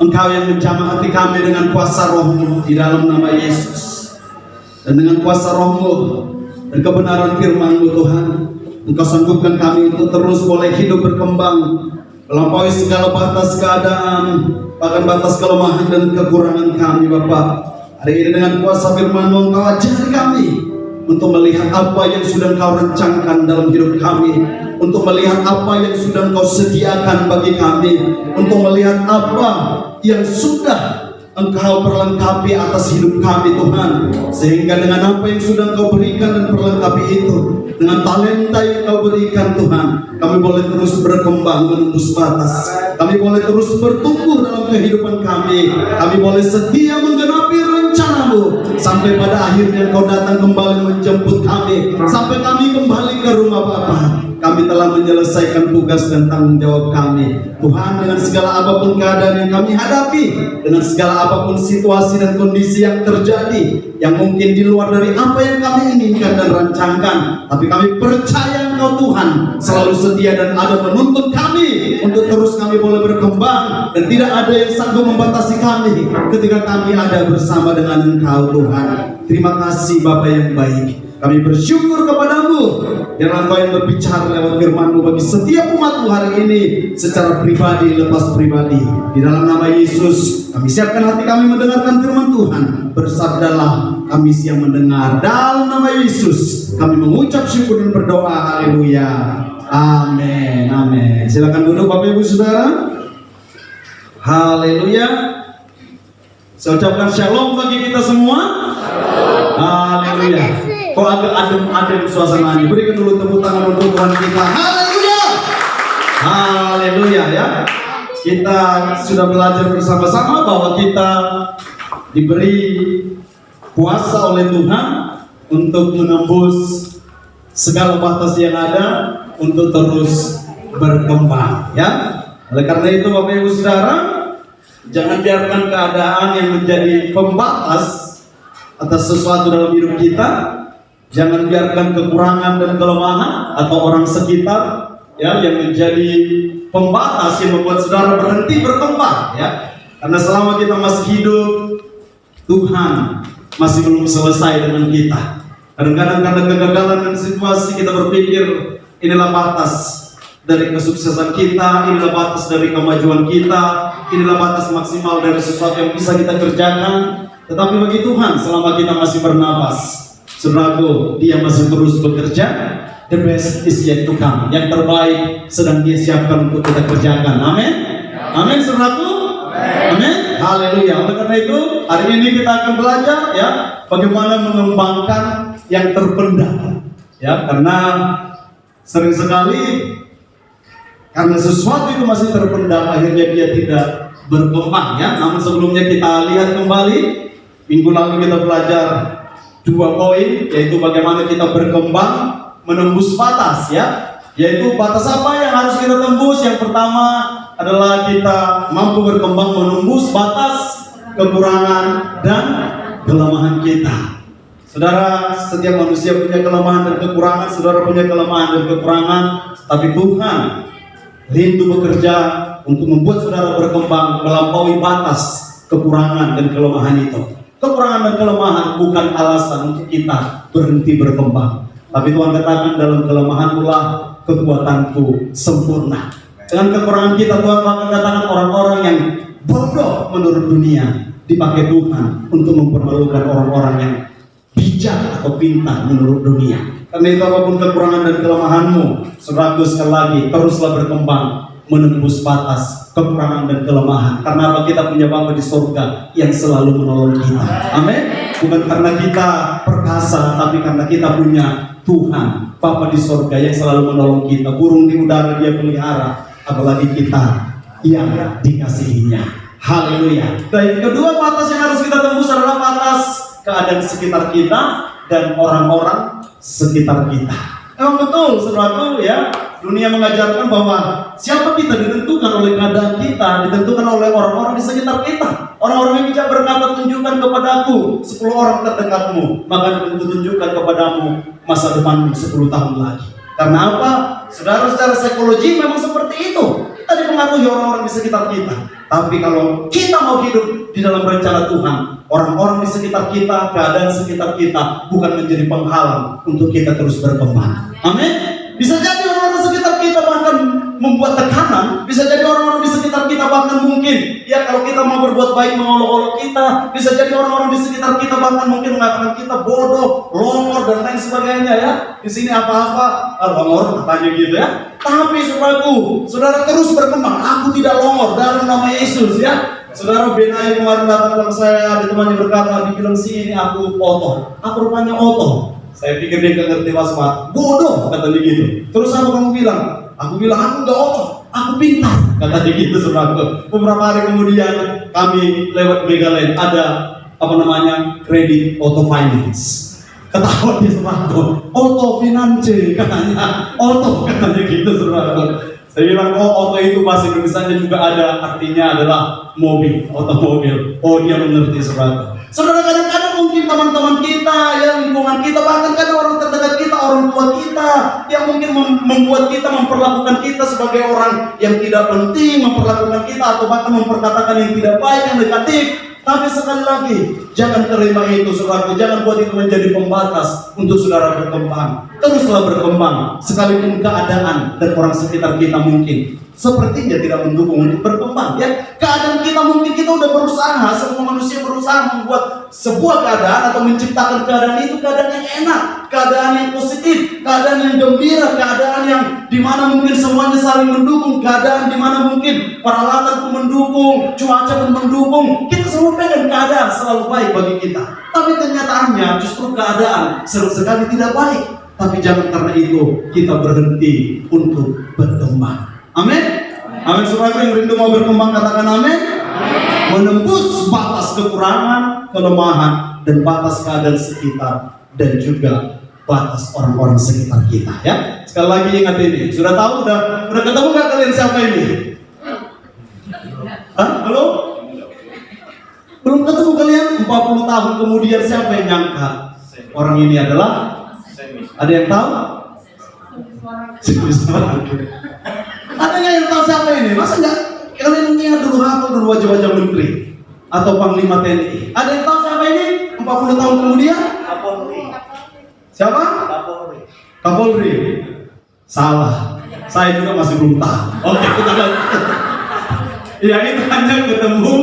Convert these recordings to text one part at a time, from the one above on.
Engkau yang menjamah hati kami dengan kuasa roh-Mu di dalam nama Yesus. Dan dengan kuasa roh-Mu dan kebenaran firman-Mu Tuhan, Engkau sanggupkan kami untuk terus boleh hidup berkembang, melampaui segala batas keadaan, bahkan batas kelemahan dan kekurangan kami Bapa. Hari ini dengan kuasa firman-Mu Engkau ajari kami untuk melihat apa yang sudah Engkau rencanakan dalam hidup kami, untuk melihat apa yang sudah Engkau sediakan bagi kami, untuk melihat apa yang sudah Engkau perlengkapi atas hidup kami Tuhan. Sehingga dengan apa yang sudah Engkau berikan dan perlengkapi itu, dengan talenta yang Engkau berikan Tuhan, kami boleh terus berkembang menembus batas. Kami boleh terus bertumbuh dalam kehidupan kami. Kami boleh setia menggenapi rencana-Mu sampai pada akhirnya Engkau datang kembali menjemput kami, sampai kami kembali ke rumah Bapa. Kami telah menyelesaikan tugas dan tanggung jawab kami Tuhan. Dengan segala apapun keadaan yang kami hadapi, dengan segala apapun situasi dan kondisi yang terjadi, yang mungkin di luar dari apa yang kami inginkan dan rancangkan, tapi kami percaya Engkau Tuhan selalu setia dan ada menuntun kami untuk terus kami boleh berkembang, dan tidak ada yang sanggup membatasi kami ketika kami ada bersama dengan Engkau Tuhan. Terima kasih Bapa yang baik. Kami bersyukur kepada-Mu, biarlah Engkau yang berbicara lewat firman-Mu bagi setiap umat-Mu hari ini secara pribadi lepas pribadi. Di dalam nama Yesus, kami siapkan hati kami mendengarkan firman Tuhan. Bersabdalah, kami siap mendengar. Dalam nama Yesus, kami mengucap syukur dan berdoa. Haleluya. Amin. Amin. Silakan duduk Bapak Ibu Saudara. Haleluya. Saya ucapkan shalom bagi kita semua. Haleluya. Kok agak adem suasananya. Berikan dulu tepuk tangan untuk Tuhan kita. Haleluya. Haleluya ya. Kita sudah belajar bersama-sama bahwa kita diberi kuasa oleh Tuhan untuk menembus segala batas yang ada, untuk terus berkembang ya. Oleh karena itu Bapak Ibu Saudara, jangan biarkan keadaan yang menjadi pembatas atas sesuatu dalam hidup kita. Jangan biarkan kekurangan dan kelemahan atau orang sekitar ya yang menjadi pembatas yang membuat saudara berhenti berkembang ya. Karena selama kita masih hidup, Tuhan masih belum selesai dengan kita. Kadang-kadang karena kegagalan dan situasi kita berpikir inilah batas dari kesuksesan kita, inilah batas dari kemajuan kita, inilah batas maksimal dari sesuatu yang bisa kita kerjakan. Tetapi bagi Tuhan, selama kita masih bernapas, saudaraku, Dia masih terus bekerja. The best is yet to come. Yang terbaik sedang Dia siapkan untuk kita kerjakan. Amin. Amin, saudaraku. Amin. Haleluya. Oleh karena itu, hari ini kita akan belajar ya bagaimana mengembangkan yang terpendam. Ya, karena sering sekali karena sesuatu itu masih terpendam, akhirnya dia tidak berkembang ya. Namun sebelumnya kita lihat kembali, minggu lalu kita belajar 2 poin, yaitu bagaimana kita berkembang menembus batas ya. Yaitu batas apa yang harus kita tembus? Yang pertama adalah kita mampu berkembang menembus batas kekurangan dan kelemahan kita. Saudara, setiap manusia punya kelemahan dan kekurangan. Saudara punya kelemahan dan kekurangan, tapi Tuhan rindu bekerja untuk membuat saudara berkembang melampaui batas kekurangan dan kelemahan itu. Kekurangan dan kelemahan bukan alasan untuk kita berhenti berkembang. Tapi Tuhan katakan, dalam kelemahan pula kekuatanku sempurna. Dengan kekurangan kita, Tuhan akan katakan orang-orang yang bodoh menurut dunia dipakai Tuhan untuk mempermalukan orang-orang yang bijak atau pintar menurut dunia. Karena itu apapun kekurangan dan kelemahanmu, saudaraku, sekali lagi teruslah berkembang menembus batas kekurangan dan kelemahan. Karena apa? Kita punya Bapa di surga yang selalu menolong kita. Amin. Bukan karena kita perkasa, tapi karena kita punya Tuhan Bapa di surga yang selalu menolong kita. Burung di udara Dia pelihara, apalagi kita yang dikasihinya. Haleluya. Dan kedua batas yang harus kita tembus adalah batas keadaan sekitar kita dan orang-orang sekitar kita. Emang betul, saudaraku ya, dunia mengajarkan bahwa siapa kita ditentukan oleh keadaan kita, ditentukan oleh orang-orang di sekitar kita. Orang-orang yang bijak berkata, tunjukkan kepadaku 10 orang terdekatmu, maka tunjukkan kepadamu masa depanmu 10 tahun lagi. Karena apa? Saudara, secara psikologi memang seperti itu. Kita kita dipengaruhi orang-orang di sekitar kita. Tapi kalau kita mau hidup di dalam rencana Tuhan, orang-orang di sekitar kita, keadaan sekitar kita bukan menjadi penghalang untuk kita terus berkembang. Amin. Bisa jadi orang-orang sekitar kita bahkan membuat tekanan, bisa jadi orang-orang di sekitar kita bahkan mungkin ya kalau kita mau berbuat baik mengolok-olok kita, bisa jadi orang-orang di sekitar kita bahkan mungkin mengatakan kita bodoh, longor dan lain sebagainya ya. Di sini apa-apa longor katanya gitu ya. Tapi saudaraku, saudara terus berkembang. Aku tidak longor dalam nama Yesus ya. Saudara Benai kemarin datang sama saya, ditemani berkata, dibilang sih ini aku Oto. Aku rupanya Oto. Saya pikir dia gak ngerti bahasa bodoh katanya gitu. Terus apa kamu bilang? Aku bilang aku gak Oto, aku pintar katanya gitu saudara. Beberapa hari kemudian kami lewat Megaland ada kredit Auto Finance. Ketawa dia saudara, Auto Finance katanya, Auto katanya gitu saudara. Saya bilang, auto itu bahasa Indonesia juga ada, artinya adalah mobil, otomobil. Oh, dia mengerti saudara. Saudara, kadang-kadang mungkin teman-teman kita, ya lingkungan kita, bahkan kadang orang terdekat kita, orang tua kita, yang mungkin membuat kita, memperlakukan kita sebagai orang yang tidak penting, memperlakukan kita, atau bahkan memperkatakan yang tidak baik, yang negatif. Tapi sekali lagi, jangan terima itu saudara, jangan buat itu menjadi pembatas untuk saudara berkembang. Teruslah berkembang, sekalipun keadaan dan orang sekitar kita mungkin sepertinya tidak mendukung untuk berkembang ya. Keadaan kita mungkin kita udah berusaha, semua manusia berusaha membuat sebuah keadaan atau menciptakan keadaan itu keadaan yang enak, keadaan yang positif, keadaan yang gembira, keadaan yang dimana mungkin semuanya saling mendukung, keadaan dimana mungkin peralatan pun mendukung, cuaca pun mendukung. Kita semua pengen keadaan selalu baik bagi kita. Tapi kenyataannya justru keadaan sering sekali tidak baik. Tapi jangan karena itu kita berhenti untuk berkembang. Amin. Amin. Saudara yang rindu mau berkembang katakan amin. Menembus batas kekurangan, kelemahan, dan batas keadaan sekitar, dan juga batas orang-orang sekitar kita ya. Sekali lagi ingat ini. Sudah tahu, udah ketemu nggak kalian siapa ini? Hah? Belum ketemu kalian? 40 tahun kemudian siapa yang nyangka orang ini adalah? Ada yang tahu? Ada nggak yang tahu siapa ini? Masa nggak kalian ingat dulu hafal dulu wajah-wajah menteri atau panglima TNI? Ada yang tahu siapa ini? 40 tahun kemudian? Kapolri. Siapa? Kapolri. Salah. Saya juga masih belum tahu. Oke, kita lanjut. Ya itu hanya ketemu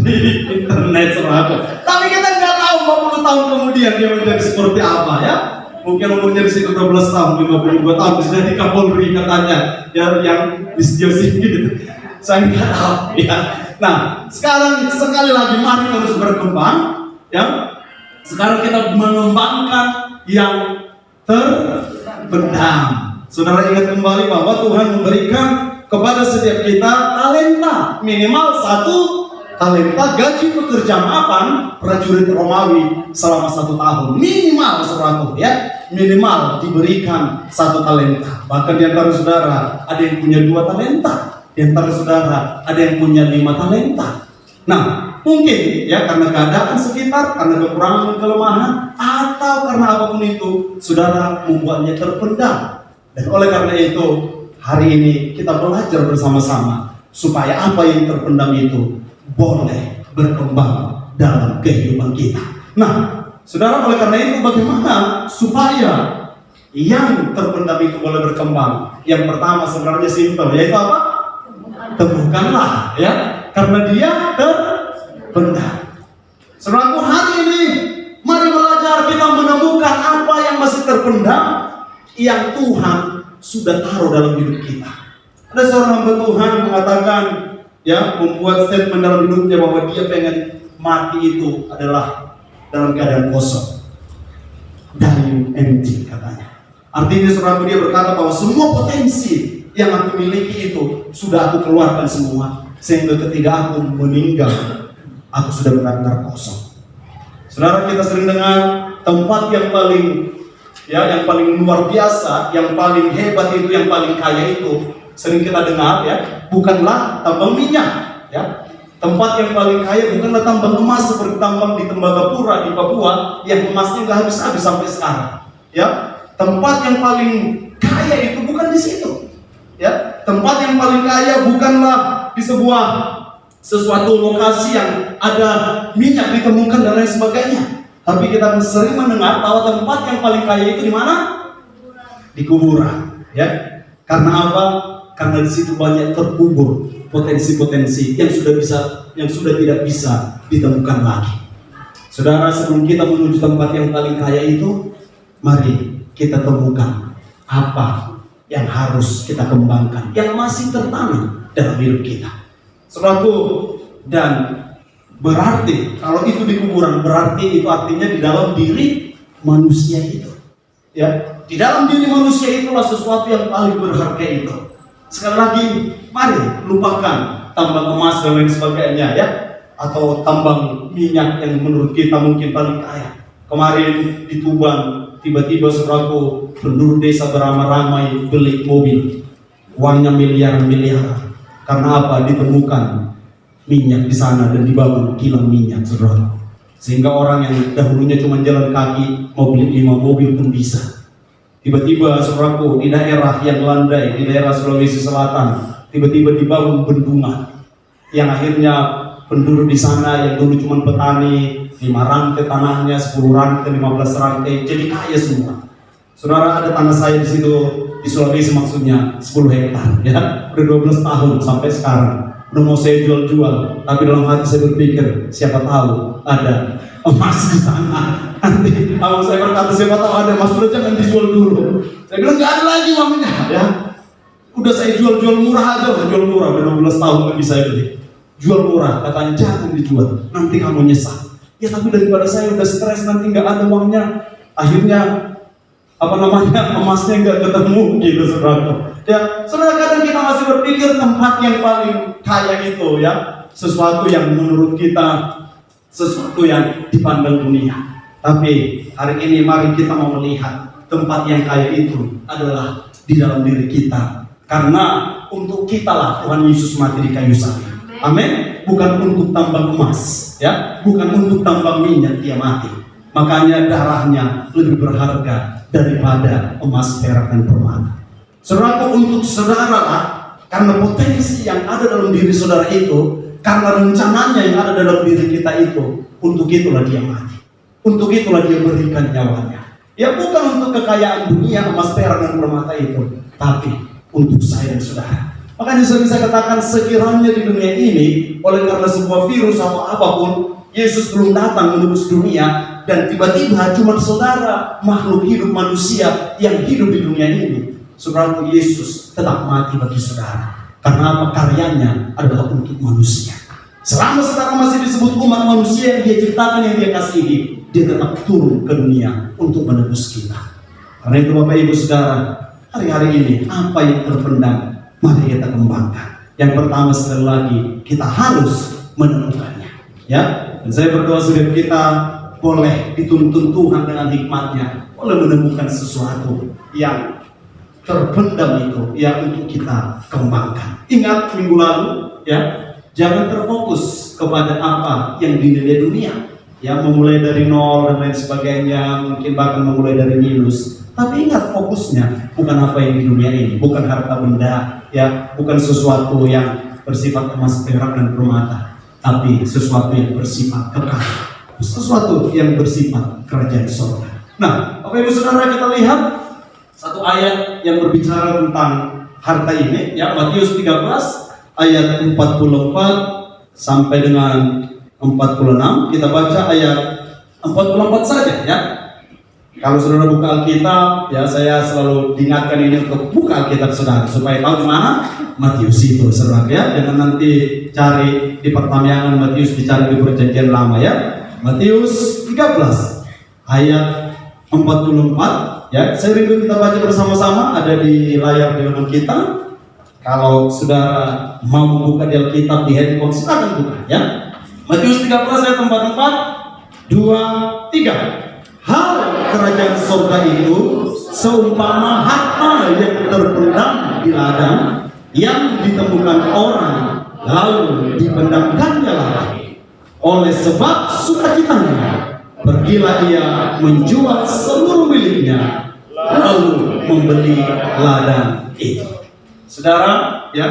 di internet saudara. Tapi kita nggak tahu 40 tahun kemudian dia menjadi seperti apa ya. Mungkin umurnya di situ 12 tahun, 52 tahun, bisa jadi Kapolri katanya, ya yang di sini gitu. Saya nggak tahu ya. Nah, sekarang sekali lagi mari terus berkembang, ya. Sekarang kita mengembangkan yang terpendam. Saudara ingat kembali bahwa Tuhan memberikan kepada setiap kita talenta, minimal 1 talenta. Gaji pekerja mapan prajurit Romawi selama 1 tahun minimal saudaraku ya, minimal diberikan 1 talenta. Bahkan di antara saudara ada yang punya 2 talenta, di antara saudara ada yang punya 5 talenta. Nah mungkin ya karena keadaan sekitar, karena kekurangan dan kelemahan, atau karena apapun itu saudara membuatnya terpendam. Dan oleh karena itu hari ini kita belajar bersama-sama supaya apa yang terpendam itu boleh berkembang dalam kehidupan kita. Nah, saudara, oleh karena itu bagaimana supaya yang terpendam itu boleh berkembang? Yang pertama sebenarnya simpel, yaitu apa? Temukanlah, ya, karena dia terpendam. Saudaraku, hari ini mari belajar kita menemukan apa yang masih terpendam yang Tuhan sudah taruh dalam hidup kita. Ada seorang hamba Tuhan mengatakan, ya, membuat statement dalam hidupnya bahwa dia pengen mati itu adalah dalam keadaan kosong, dying empty katanya. Artinya saudara, dia berkata bahwa semua potensi yang aku miliki itu sudah aku keluarkan semua, sehingga ketika aku meninggal aku sudah benar-benar kosong. Saudara, kita sering dengar tempat yang paling luar biasa, yang paling hebat itu, yang paling kaya itu, sering kita dengar ya, bukanlah tambang minyak ya. Tempat yang paling kaya bukanlah tambang emas seperti tambang di Tembagapura di Papua yang emasnya nggak habis-habis sampai sekarang ya. Tempat yang paling kaya itu bukan di situ ya. tempat yang paling kaya bukanlah di sebuah sesuatu lokasi yang ada minyak ditemukan dan lain sebagainya. Tapi kita sering mendengar bahwa tempat yang paling kaya itu di mana? Di kuburan, ya. Karena apa? Karena di situ banyak terkubur potensi-potensi yang sudah tidak bisa ditemukan lagi. Saudara, sebelum kita menuju tempat yang paling kaya itu, mari kita temukan apa yang harus kita kembangkan, yang masih tertanam dalam hidup kita. Dan berarti kalau itu di kuburan, berarti itu artinya di dalam diri manusia itu, ya, di dalam diri manusia itulah sesuatu yang paling berharga itu. Sekali lagi, mari lupakan tambang emas dan lain sebagainya, ya, atau tambang minyak yang menurut kita mungkin paling kaya. Kemarin di Tuban, tiba-tiba saudaraku, penduduk desa beramai-ramai beli mobil, uangnya miliaran-miliaran. Karena apa? Ditemukan minyak di sana dan dibangun kilang minyak, saudara. Sehingga orang yang dahulunya cuma jalan kaki mau beli 5 mobil pun bisa. Tiba-tiba saudaraku, di daerah yang landai, di daerah Sulawesi Selatan, tiba-tiba dibangun bendungan yang akhirnya penduduk di sana yang dulu cuma petani, 5 rantai tanahnya, 10 rantai, 15 rantai, jadi kaya semua. Saudara, ada tanah saya di situ, di Sulawesi maksudnya 10 hektar, ya, udah 12 tahun sampai sekarang. Udah mau saya jual-jual, tapi dalam hati saya berpikir, siapa tahu ada emas di sana. Nanti kalau saya berkata siapa tahu ada emas, udah jangan dijual dulu. Saya bilang nggak ada lagi uangnya, ya. Udah saya jual murah aja, jual murah, udah 12 tahun nggak bisa beli. Jual murah, katanya jangan dijual, nanti kamu nyesal. Ya tapi daripada saya udah stres nanti nggak ada uangnya, akhirnya emasnya nggak ketemu gitu, saudara. Ya, saudara, kadang kita masih berpikir tempat yang paling kaya itu, ya, sesuatu yang menurut kita, sesuatu yang dipandang dunia. Tapi hari ini mari kita mau melihat tempat yang kaya itu adalah di dalam diri kita. Karena untuk kita lah Tuhan Yesus mati di kayu salib. Amin. Bukan untuk tambang emas, ya, bukan untuk tambang minyak dia mati. Makanya darahnya lebih berharga daripada emas, perak, dan permata. Saudara, untuk saudara lah, karena potensi yang ada dalam diri saudara itu, karena rencananya yang ada dalam diri kita itu, untuk itulah dia mati, untuk itulah dia berikan nyawanya. Ya, bukan untuk kekayaan dunia, emas, perak, dan permata itu, tapi untuk saya dan saudara. Makanya saya bisa katakan, sekiranya di dunia ini oleh karena sebuah virus atau apapun, Yesus belum datang menebus dunia, dan tiba-tiba cuma saudara makhluk hidup manusia yang hidup di dunia ini, saudara, Yesus tetap mati bagi saudara. Karena apa? Karyanya adalah untuk manusia. Selama saudara masih disebut umat manusia yang dia ciptakan, yang dia kasihi, dia tetap turun ke dunia untuk menebus kita. Karena itu Bapak Ibu Saudara, hari-hari ini apa yang terpendam, mari kita kembangkan. Yang pertama, sekali lagi, kita harus menemukannya, ya. Dan saya berdoa supaya kita boleh dituntun Tuhan dengan hikmatnya, boleh menemukan sesuatu yang terpendam itu, ya, untuk kita kembangkan. Ingat minggu lalu, ya, jangan terfokus kepada apa yang dinilai dunia, ya, memulai dari nol dan lain sebagainya, mungkin bahkan memulai dari minus. Tapi ingat fokusnya bukan apa yang di dunia ini, bukan harta benda, ya, bukan sesuatu yang bersifat emas, perak, dan permata, tapi sesuatu yang bersifat kekal, sesuatu yang bersifat kerajaan surga. Nah, Bapak Ibu Saudara, kita lihat satu ayat yang berbicara tentang harta ini, ya, Matius 13 ayat 44 sampai dengan 46. Kita baca ayat 44 saja, ya. Kalau saudara buka Alkitab, ya, saya selalu diingatkan ini untuk buka Alkitab saudara supaya tahu di mana Matius itu, saudara, ya. Jangan nanti cari di Pertamiangan Matius, dicari di Perjanjian Lama, ya. Matius 13 ayat 44, ya. Saya rindu kita baca bersama-sama, ada di layar di depan kita. Kalau saudara mau membuka di Alkitab di handphone, silakan buka, ya. Matius 13 ayat 44, 2, 3. Hal kerajaan surga itu seumpama harta yang terpendam di ladang, yang ditemukan orang lalu dipendamkannya lagi. Oleh sebab sukacitanya, pergilah ia menjual seluruh miliknya lalu membeli ladang itu. Saudara, ya,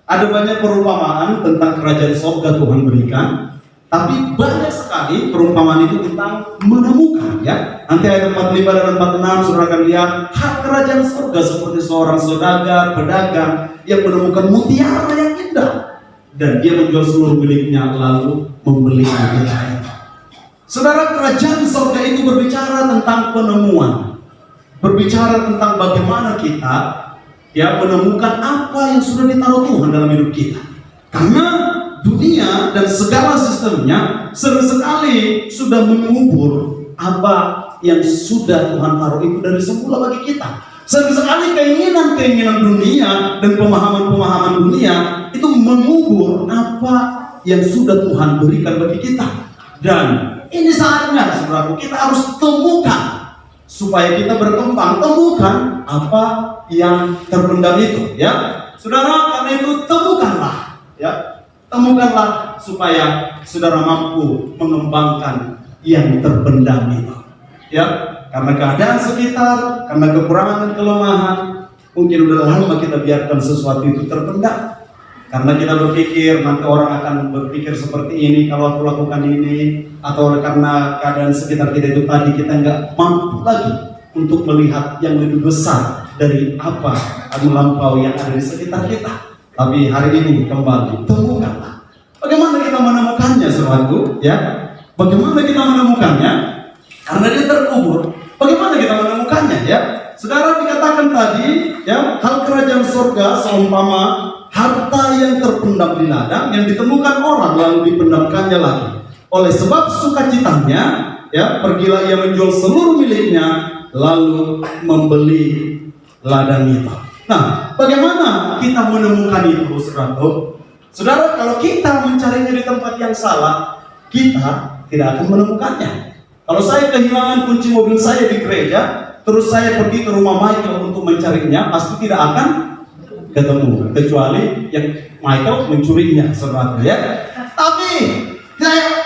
ada banyak perumpamaan tentang kerajaan surga Tuhan berikan, tapi banyak sekali perumpamaan itu tentang menemukan, ya. Nanti ayat 45 dan 46 saudara akan lihat hak kerajaan surga seperti seorang saudagar, pedagang yang menemukan mutiara yang indah dan dia menjual seluruh miliknya lalu membeli mutiara itu. Saudara, kerajaan surga itu berbicara tentang penemuan, berbicara tentang bagaimana kita ya menemukan apa yang sudah ditaruh Tuhan dalam hidup kita. Karena dunia dan segala sistemnya sering sekali sudah mengubur apa yang sudah Tuhan taruh itu dari semula bagi kita. Sering sekali keinginan-keinginan dunia dan pemahaman-pemahaman dunia itu mengubur apa yang sudah Tuhan berikan bagi kita. Dan ini saatnya saudaraku, kita harus temukan supaya kita berkembang. Temukan apa yang terpendam itu, ya saudara. Karena itu temukanlah, ya, temukanlah supaya saudara mampu mengembangkan yang terpendam itu, ya. Karena keadaan sekitar, karena kekurangan dan kelemahan, mungkin udah lama kita biarkan sesuatu itu terpendam. Karena kita berpikir nanti orang akan berpikir seperti ini kalau aku lakukan ini, atau karena keadaan sekitar kita itu tadi kita nggak mampu lagi untuk melihat yang lebih besar dari apa melampaui yang ada di sekitar kita. Tapi hari ini kembali temukanlah. Bagaimana kita menemukannya, saudaraku? Ya, bagaimana kita menemukannya? Karena dia terkubur. Bagaimana kita menemukannya? Ya, saudara, dikatakan tadi, ya, hal kerajaan surga seumpama harta yang terpendam di ladang yang ditemukan orang lalu dipendamkannya lagi. Oleh sebab sukacitanya, ya, pergilah ia menjual seluruh miliknya lalu membeli ladang itu. Nah, bagaimana kita menemukan itu, saudara? Saudara, kalau kita mencarinya di tempat yang salah, kita tidak akan menemukannya. Kalau saya kehilangan kunci mobil saya di gereja, terus saya pergi ke rumah Michael untuk mencarinya, pasti tidak akan ketemu, kecuali yang Michael mencurinya, saudara, ya. Tapi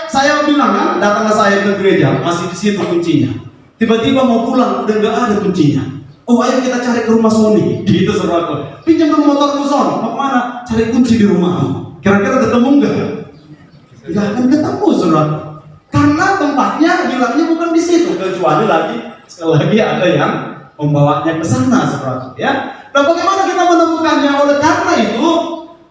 saya bilang, kan, datanglah saya ke gereja, masih di situ kuncinya. Tiba-tiba mau pulang, udah nggak ada kuncinya. Oh, ayo kita cari ke rumah Sony, gitu, saudara. Pinjam dulu motormu, Son. Mau kemana? Cari kunci di rumahmu. Kira-kira ketemu nggak? Tidak akan ketemu, saudara. Karena tempatnya hilangnya bukan di situ, kecuali sekali lagi ada yang membawanya ke sana, saudara, ya. Nah, bagaimana kita menemukannya? Oleh karena itu,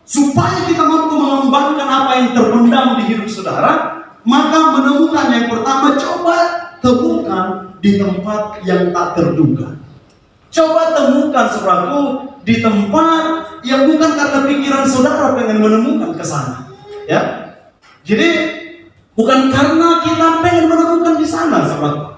supaya kita mampu mengembangkan apa yang terpendam di hidup saudara, maka menemukan yang pertama, coba temukan di tempat yang tak terduga. Coba temukan, saudaraku, di tempat yang bukan karena pikiran saudara pengen menemukan ke sana, ya. Jadi bukan karena kita pengen menemukan di sana, saudara.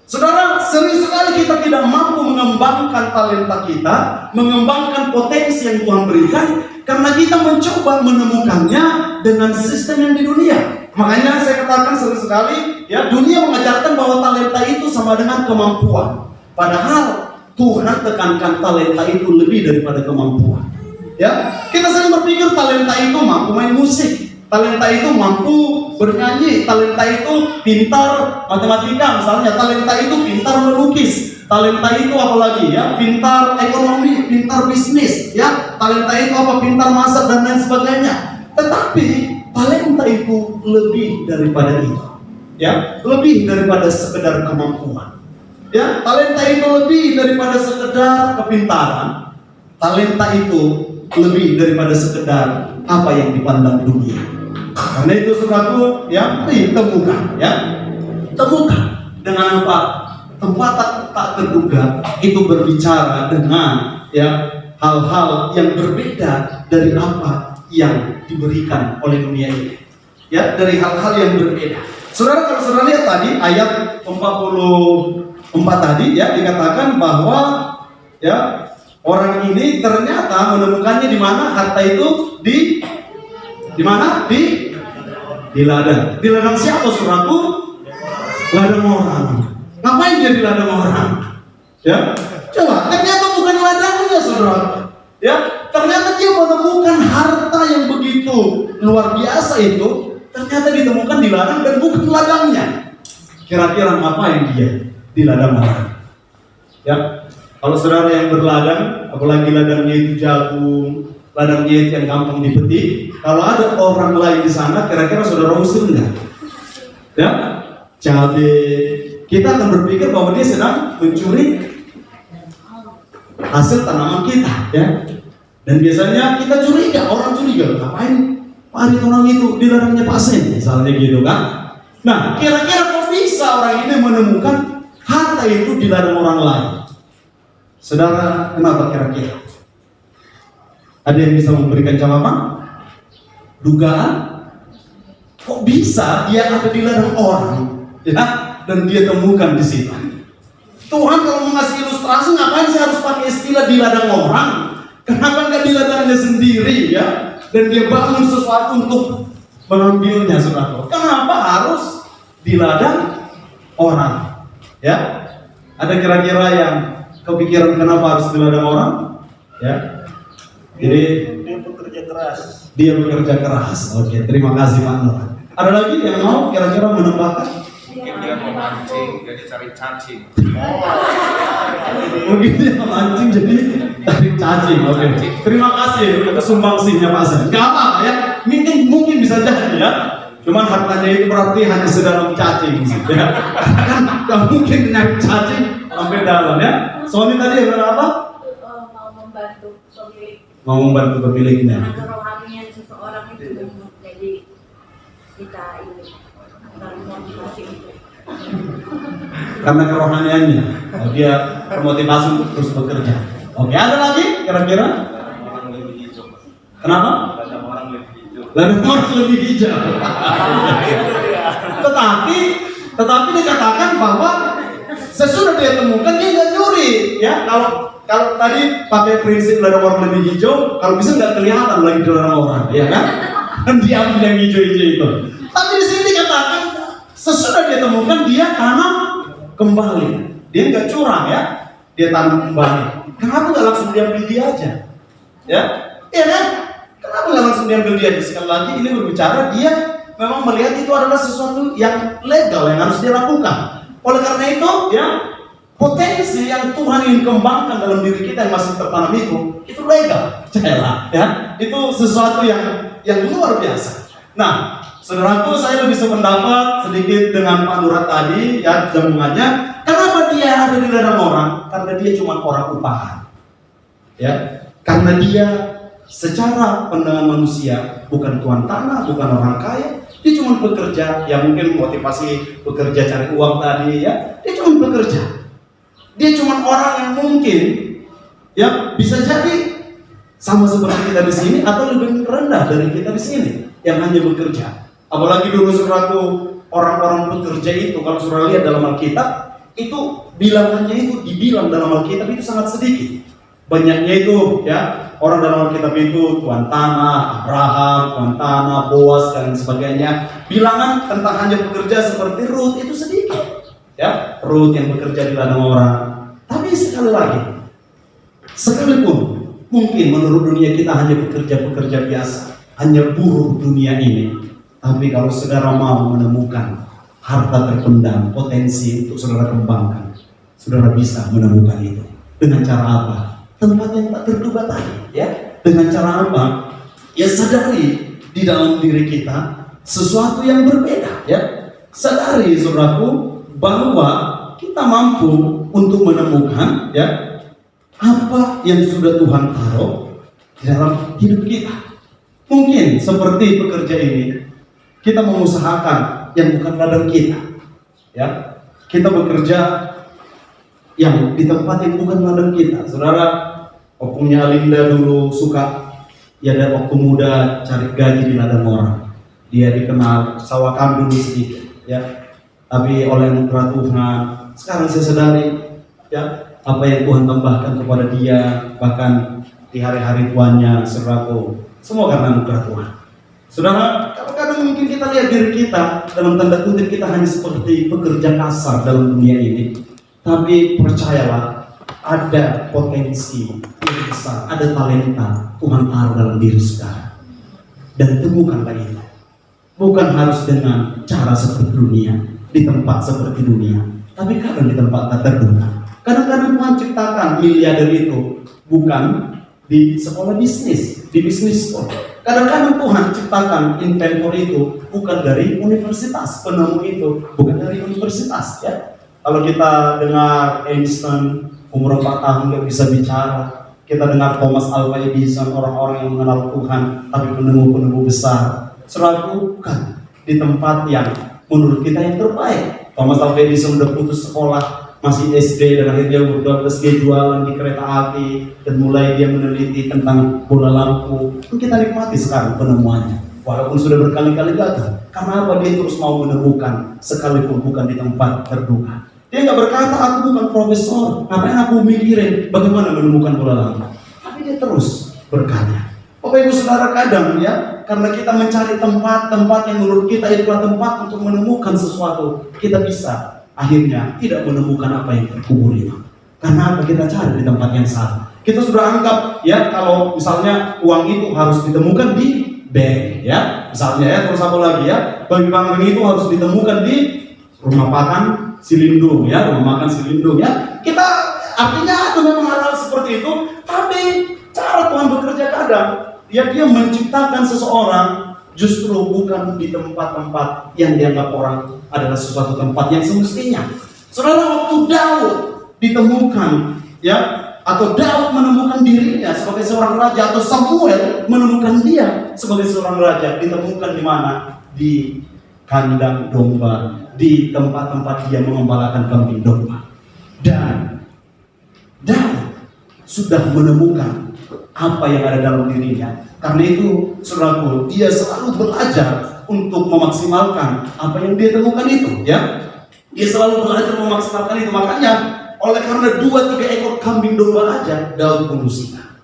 Saudara, sering sekali kita tidak mampu mengembangkan talenta kita, mengembangkan potensi yang Tuhan berikan, karena kita mencoba menemukannya dengan sistem yang di dunia. Makanya saya katakan sering sekali, ya, dunia mengajarkan bahwa talenta itu sama dengan kemampuan. Padahal Tuhan tekankan talenta itu lebih daripada kemampuan. Ya, kita sering berpikir talenta itu mampu main musik, talenta itu mampu bernyanyi, talenta itu pintar matematika misalnya, talenta itu pintar melukis, talenta itu apalagi, ya, pintar ekonomi, pintar bisnis, ya, talenta itu apa, pintar masak dan lain sebagainya. Tetapi talenta itu lebih daripada itu, ya, lebih daripada sekedar kemampuan. Ya, talenta itu lebih daripada sekedar kepintaran. Talenta itu lebih daripada sekedar apa yang dipandang dunia. Karena itu, saudaraku, ya, mari temukan, ya, temukan dengan apa? Tempat tak terduga itu berbicara dengan, ya, hal-hal yang berbeda dari apa yang diberikan oleh dunia ini, ya, dari hal-hal yang berbeda. Saudara, kalau saudara lihat tadi ayat 44 tadi, ya, dikatakan bahwa, ya, orang ini ternyata menemukannya di mana harta itu di mana? Di ladang. Di ladang siapa, saudaraku? Ladang orang. Ngapain dia di ladang orang? Ya, coba, ternyata bukan ladangnya, saudara. Ya, ternyata dia menemukan harta yang begitu luar biasa itu, ternyata ditemukan di ladang dan bukan ladangnya. Kira-kira ngapain dia di ladang orang? Ya, kalau saudara yang berladang, apalagi ladangnya itu jagung, ladangnya itu yang gampang dipetik. Kalau ada orang lain di sana, kira-kira saudara usir enggak? Ya, cabai. Kita akan berpikir bahwa dia sedang mencuri hasil tanaman kita, ya. Dan biasanya kita curiga, orang curiga, ngapain Pak orang itu di ladangnya Pak Sen, misalnya gitu kan. Nah, kira-kira kok bisa orang ini menemukan harta itu di ladang orang lain? Saudara, kenapa kira-kira? Ada yang bisa memberikan jawaban? Dugaan? Kok bisa dia ada di ladang orang, ya? Dan dia temukan di situ. Tuhan kalau mengasih ilustrasi, ngapain sih harus pakai istilah di ladang orang? Kenapa nggak di ladangnya sendiri, ya? Dan dia bangun sesuatu untuk mengambilnya, saudara. Kenapa harus di ladang orang? Ya, ada kira-kira yang kepikiran kenapa harus di ladang orang? Ya, jadi dia bekerja keras. Dia bekerja keras. Oke, terima kasih Pak Nur. Ada lagi yang mau kira-kira menambahkan? Mungkin dia mau mancing, jadi cari cacing. Mungkin dia mancing jadi tarik cacing. Oke. Terima kasih untuk sumbangsihnya Pak Sen. Gak apa ya. Mungkin bisa jadi ya. Cuman hartanya itu berarti hanya sedalam cacing. Ya. Kan gak mungkin nyari cacing sampai dalam ya. Sony tadi yang bilang apa? Mau membantu pemilik. Mau membantu pemiliknya. Karena kerohanian seseorang itu jadi kita ini motivasi itu. Karena kerohaniannya, dia termotivasi untuk terus bekerja. Oke, ada lagi kira-kira? Orang lebih hijau. Kenapa? Ladang orang lebih hijau. Ladang orang lebih hijau. Tetapi dikatakan bahwa sesudah dia temukan dia nggak nyuri. Ya, kalau tadi pakai prinsip ladang orang lebih hijau, kalau bisa nggak kelihatan lagi di ladang orang, ya kan? Dan dia ambil yang hijau-hijau itu. Tapi di sini dikatakan sesudah dia temukan dia tanam kembali. Dia nggak curang ya, dia tanam kembali. Kenapa nggak langsung diambil dia aja? Ya, iya kan? Kenapa nggak langsung diambil dia aja? Sekali lagi ini berbicara dia memang melihat itu adalah sesuatu yang legal yang harus dia lakukan. Oleh karena itu, ya potensi yang Tuhan ingin kembangkan dalam diri kita yang masih tertanam itu legal, percayalah. Ya, itu sesuatu yang luar biasa. Nah, saudaraku, saya lebih sependapat sedikit dengan Pak Nurat tadi, ya, jambungannya. Kenapa dia ada di ladang orang? Karena dia cuma orang upahan. Ya, karena dia secara pandangan manusia bukan tuan tanah, bukan orang kaya. Dia cuma bekerja, ya mungkin motivasi bekerja cari uang tadi, ya. Dia cuma bekerja. Dia cuma orang yang mungkin, ya, bisa jadi sama seperti kita di sini atau lebih rendah dari kita di sini yang hanya bekerja. Apalagi dulu saudaraku, orang-orang bekerja itu kalau saudara lihat dalam Alkitab itu bilangannya itu dibilang dalam Alkitab itu sangat sedikit. Banyaknya itu ya orang dalam Alkitab itu tuan tanah, Abraham, tuan tanah, Boas dan sebagainya. Bilangan tentang hanya bekerja seperti Ruth itu sedikit. Ya, Ruth yang bekerja di ladang orang. Tapi sekali lagi, sekalipun mungkin menurut dunia kita hanya bekerja biasa, hanya buruh dunia ini. Tapi kalau saudara mau menemukan harta terpendam, potensi untuk saudara kembangkan, saudara bisa menemukan itu. Dengan cara apa? Tempat yang tak terduga tadi, ya. Dengan cara apa? Ya sadari di dalam diri kita sesuatu yang berbeda, ya. Sadari saudaraku bahwa kita mampu untuk menemukan, ya, apa yang sudah Tuhan taruh di dalam hidup kita. Mungkin seperti pekerja ini, kita mengusahakan yang bukan ladang kita, ya. Kita bekerja yang di tempat yang bukan ladang kita. Saudara, waktunya Alinda dulu suka, ya, ada waktu muda cari gaji di ladang orang. Dia dikenal sawakan dulu sedikit, ya. Tapi oleh anugerah Tuhan, sekarang saya sadari, ya, apa yang Tuhan tambahkan kepada dia, bahkan di hari-hari tuanya, saudaraku, semua karena anugerah Tuhan. Saudara, kadang-kadang mungkin kita lihat diri kita dalam tanda kutip kita hanya seperti pekerja kasar dalam dunia ini. Tapi percayalah, ada potensi yang besar, ada talenta Tuhan taruh dalam diri saudara. Dan temukanlah itu. Bukan harus dengan cara seperti dunia, di tempat seperti dunia, tapi kadang di tempat tak terduga. Kadang-kadang Tuhan ciptakan miliarder itu bukan di sekolah bisnis, di bisnis school. Kadang-kadang Tuhan ciptakan inventor itu bukan dari universitas, penemu itu bukan dari universitas, ya. Kalau kita dengar Einstein umur 4 tahun nggak bisa bicara, kita dengar Thomas Alva Edison, orang-orang yang mengenal Tuhan tapi penemu-penemu besar, selalu bukan di tempat yang menurut kita yang terbaik. Thomas Alva Edison udah putus sekolah, masih SD, dan akhirnya umur 12 dia jualan di kereta api dan mulai dia meneliti tentang bola lampu. Kita nikmati sekarang penemuannya, walaupun sudah berkali-kali gagal. Karena apa? Dia terus mau menemukan sekalipun bukan di tempat terduga. Dia nggak berkata aku bukan profesor, ngapain aku mikirin bagaimana menemukan bola lampu. Tapi dia terus berkarya. Bapak Ibu Saudara, kadang ya, karena kita mencari tempat-tempat yang menurut kita itulah tempat untuk menemukan sesuatu, kita bisa akhirnya tidak menemukan apa yang terkubur itu. Karena apa? Kita cari di tempat yang salah. Kita sudah anggap ya, kalau misalnya uang itu harus ditemukan di bank, ya misalnya ya, terus apa lagi ya, bank itu harus ditemukan di rumah makan Silindung, ya rumah makan Silindung, ya. Kita artinya itu memang hal seperti itu, tapi cara Tuhan bekerja kadang ya, dia menciptakan seseorang justru bukan di tempat-tempat yang dianggap orang adalah sesuatu tempat yang semestinya. Saudara, waktu Daud ditemukan, ya, atau Daud menemukan dirinya sebagai seorang raja, atau Samuel menemukan dia sebagai seorang raja, ditemukan di mana? Di kandang domba, di tempat-tempat dia mengembalakan kambing domba. Dan Daud sudah menemukan apa yang ada dalam dirinya. Karena itu, saudaraku, dia selalu belajar untuk memaksimalkan apa yang dia temukan itu, ya. Dia selalu belajar memaksimalkan itu. Makanya, oleh karena 2-3 ekor kambing domba aja, Daud bunuh singa.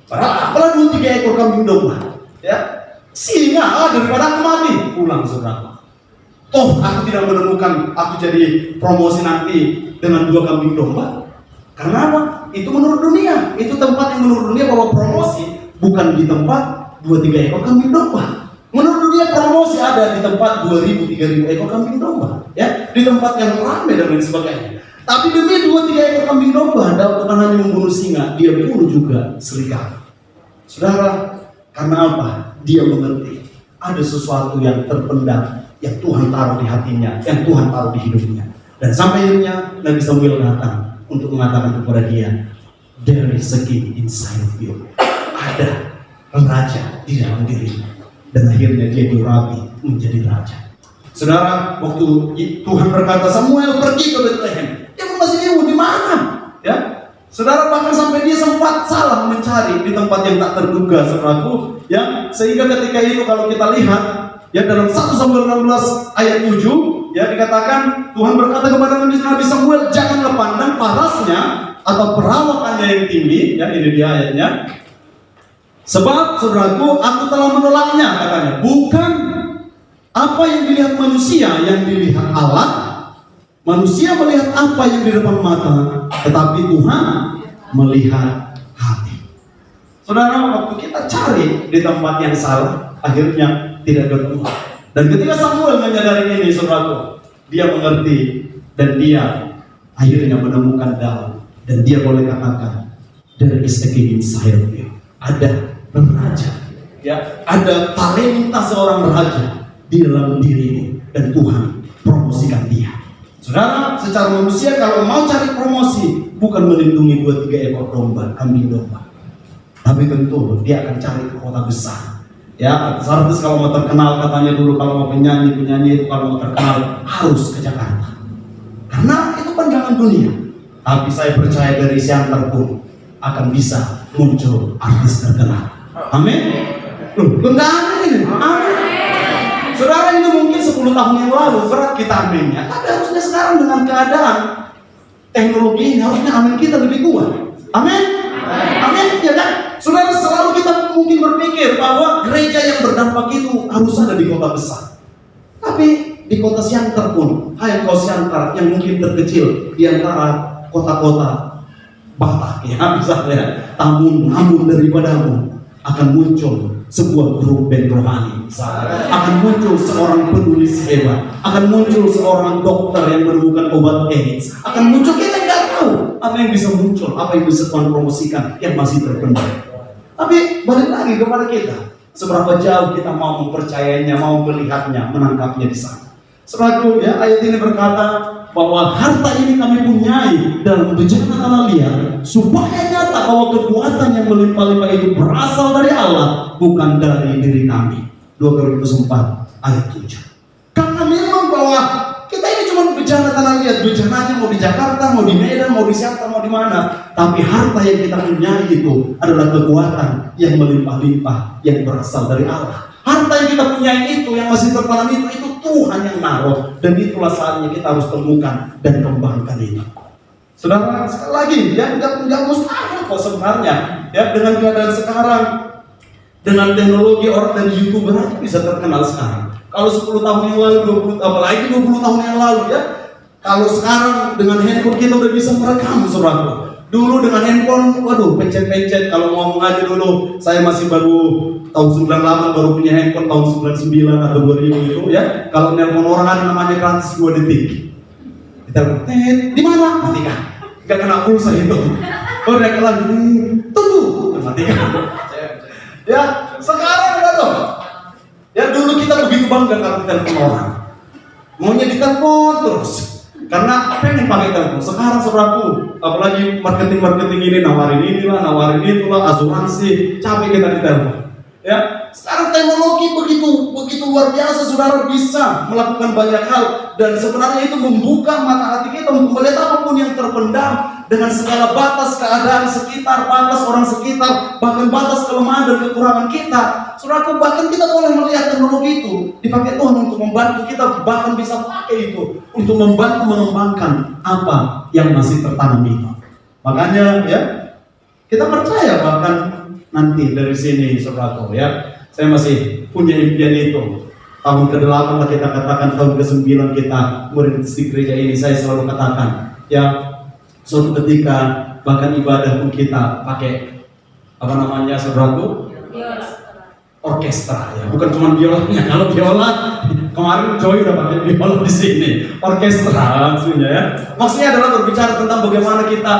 Padahal apalah 2-3 ekor kambing domba, ya. Singa daripada aku mati. Pulang, saudaraku. Toh aku tidak menemukan aku jadi promosi nanti dengan 2 kambing domba. Karena apa? Itu menurut dunia. Itu tempat yang menurut dunia bahwa promosi bukan di tempat 2-3 ekor kambing domba. Menurut dunia promosi ada di tempat 2.000-3.000 ekor kambing domba, ya, di tempat yang ramai dan lain sebagainya. Tapi demi 2-3 ekor kambing domba, Daud bukan hanya membunuh singa, dia bunuh juga serigala. Saudara, karena apa? Dia mengerti ada sesuatu yang terpendam yang Tuhan taruh di hatinya, yang Tuhan taruh di hidupnya. Dan sampai akhirnya Nabi Samuel datang untuk mengatakan kepada dia, there is a king inside of you. Ada raja di dalam dirimu. Dan akhirnya dia diurapi menjadi raja. Saudara, waktu Tuhan berkata Samuel pergi ke Bethlehem, dia pun masih bingung di mana, ya. Saudara, bahkan sampai dia sempat salah mencari di tempat yang tak terduga, saudaraku, ya. Sehingga ketika itu kalau kita lihat ya dalam 1 Samuel 16 ayat 7, ya, dikatakan Tuhan berkata kepada Nabi Samuel, janganlah pandang parasnya atau perawakannya yang tinggi, ya, ini dia ayatnya. Sebab saudaraku, aku telah menolaknya, katanya. Bukan apa yang dilihat manusia yang dilihat Allah. Manusia melihat apa yang di depan mata, tetapi Tuhan melihat hati. Saudara, waktu kita cari di tempat yang salah, akhirnya tidak ketemu. Dan ketika Samuel menyadari ini, saudaraku, dia mengerti dan dia akhirnya menemukan Daud. Dan dia boleh katakan, there is a king inside of you. Ada raja, ya, ada talenta seorang raja di dalam dirimu, dan Tuhan promosikan dia. Saudara, secara manusia kalau mau cari promosi bukan melindungi 2-3 ekor domba, kambing domba, tapi tentu dia akan cari ke kota besar. Ya, artis kalau mau terkenal, katanya dulu kalau mau penyanyi itu kalau mau terkenal harus ke Jakarta. Karena itu pandangan dunia. Tapi saya percaya dari Siantar pun akan bisa muncul artis terkenal. Amin. Loh, enggak aneh ini. Amin. Saudara, ini mungkin 10 tahun yang lalu berat kita aminnya, tapi harusnya sekarang dengan keadaan teknologi ini harusnya amin kita lebih kuat. Amin. Amin, ya kan? Saudara, selalu kita mungkin berpikir bahwa gereja yang berdampak itu harus ada di kota besar. Tapi di kota Siantar pun, hai kau Siantar yang mungkin terkecil di antara kota-kota Batak, ya misalnya, namun daripadamu akan muncul sebuah grup band rohani, akan muncul seorang penulis hebat, akan muncul seorang dokter yang menemukan obat AIDS, akan muncul, kita nggak tahu apa yang bisa muncul, apa yang bisa Tuhan promosikan yang masih terpendam. Tapi balik lagi kepada kita, seberapa jauh kita mau mempercayainya, mau melihatnya, menangkapnya di sana. Saudaraku, ya, ayat ini berkata bahwa harta ini kami punyai dalam bejana tanah liat, supaya nyata bahwa kekuatan yang melimpah-limpah itu berasal dari Allah, bukan dari diri kami. 2 Korintus 4 ayat 7. Karena memang bahwa kita ini cuma bejana tanah liat, bejananya mau di Jakarta, mau di Medan, mau di Siapa, mau di mana. Tapi harta yang kita punyai itu adalah kekuatan yang melimpah-limpah yang berasal dari Allah. Harta yang kita punyai itu, yang masih tertanam itu Tuhan yang naruh, dan itulah saatnya kita harus temukan dan kembangkan itu. Saudara, sekali lagi, ya nggak mustahil kok sebenarnya. Ya, dengan keadaan sekarang, dengan teknologi, orang dari YouTuber aja bisa terkenal sekarang. Kalau 10 tahun yang lalu, 20, apalagi 20 tahun yang lalu, ya. Kalau sekarang dengan handphone kita udah bisa merekam, saudara. Dulu dengan handphone, waduh, pencet-pencet. Kalau ngomong aja dulu, saya masih baru tahun 98 baru punya handphone, tahun 99 atau 2000 itu, ya. Kalau nelpon orang ada namanya gratis 2 detik. Kita di mana? Matikan. Gak kena pulsa itu. Oh, udah kelar gini, tunggu, matikan. Ya, sekarang waduh. Ya, dulu kita begitu bangga kalau telepon orang. Maunya ditelepon terus. Karena pengen pakai telepon. Sekarang saudaraku, apalagi marketing ini, nawarin inilah, nawarin itulah, asuransi, capek kita di telepon. Ya, sekarang teknologi begitu luar biasa, saudara bisa melakukan banyak hal, dan sebenarnya itu membuka mata hati kita untuk melihat apapun yang terpendam dengan segala batas keadaan sekitar, batas orang sekitar, bahkan batas kelemahan dan kekurangan kita. Saudaraku, bahkan kita boleh melihat teknologi itu dipakai Tuhan untuk membantu kita, bahkan bisa pakai itu untuk membantu mengembangkan apa yang masih tertanam itu. Makanya, ya, kita percaya bahkan nanti dari sini, saudaraku, ya, saya masih punya impian itu. Tahun ke-8 lah kita katakan, tahun ke-9 kita merintis di gereja ini, saya selalu katakan, ya, suatu ketika bahkan ibadah pun kita pakai apa namanya, saudaraku, orkestra, ya, bukan cuma biolanya. Kalau biola kemarin Joy udah pakai biola di sini, orkestra maksudnya, ya. Maksudnya adalah berbicara tentang bagaimana kita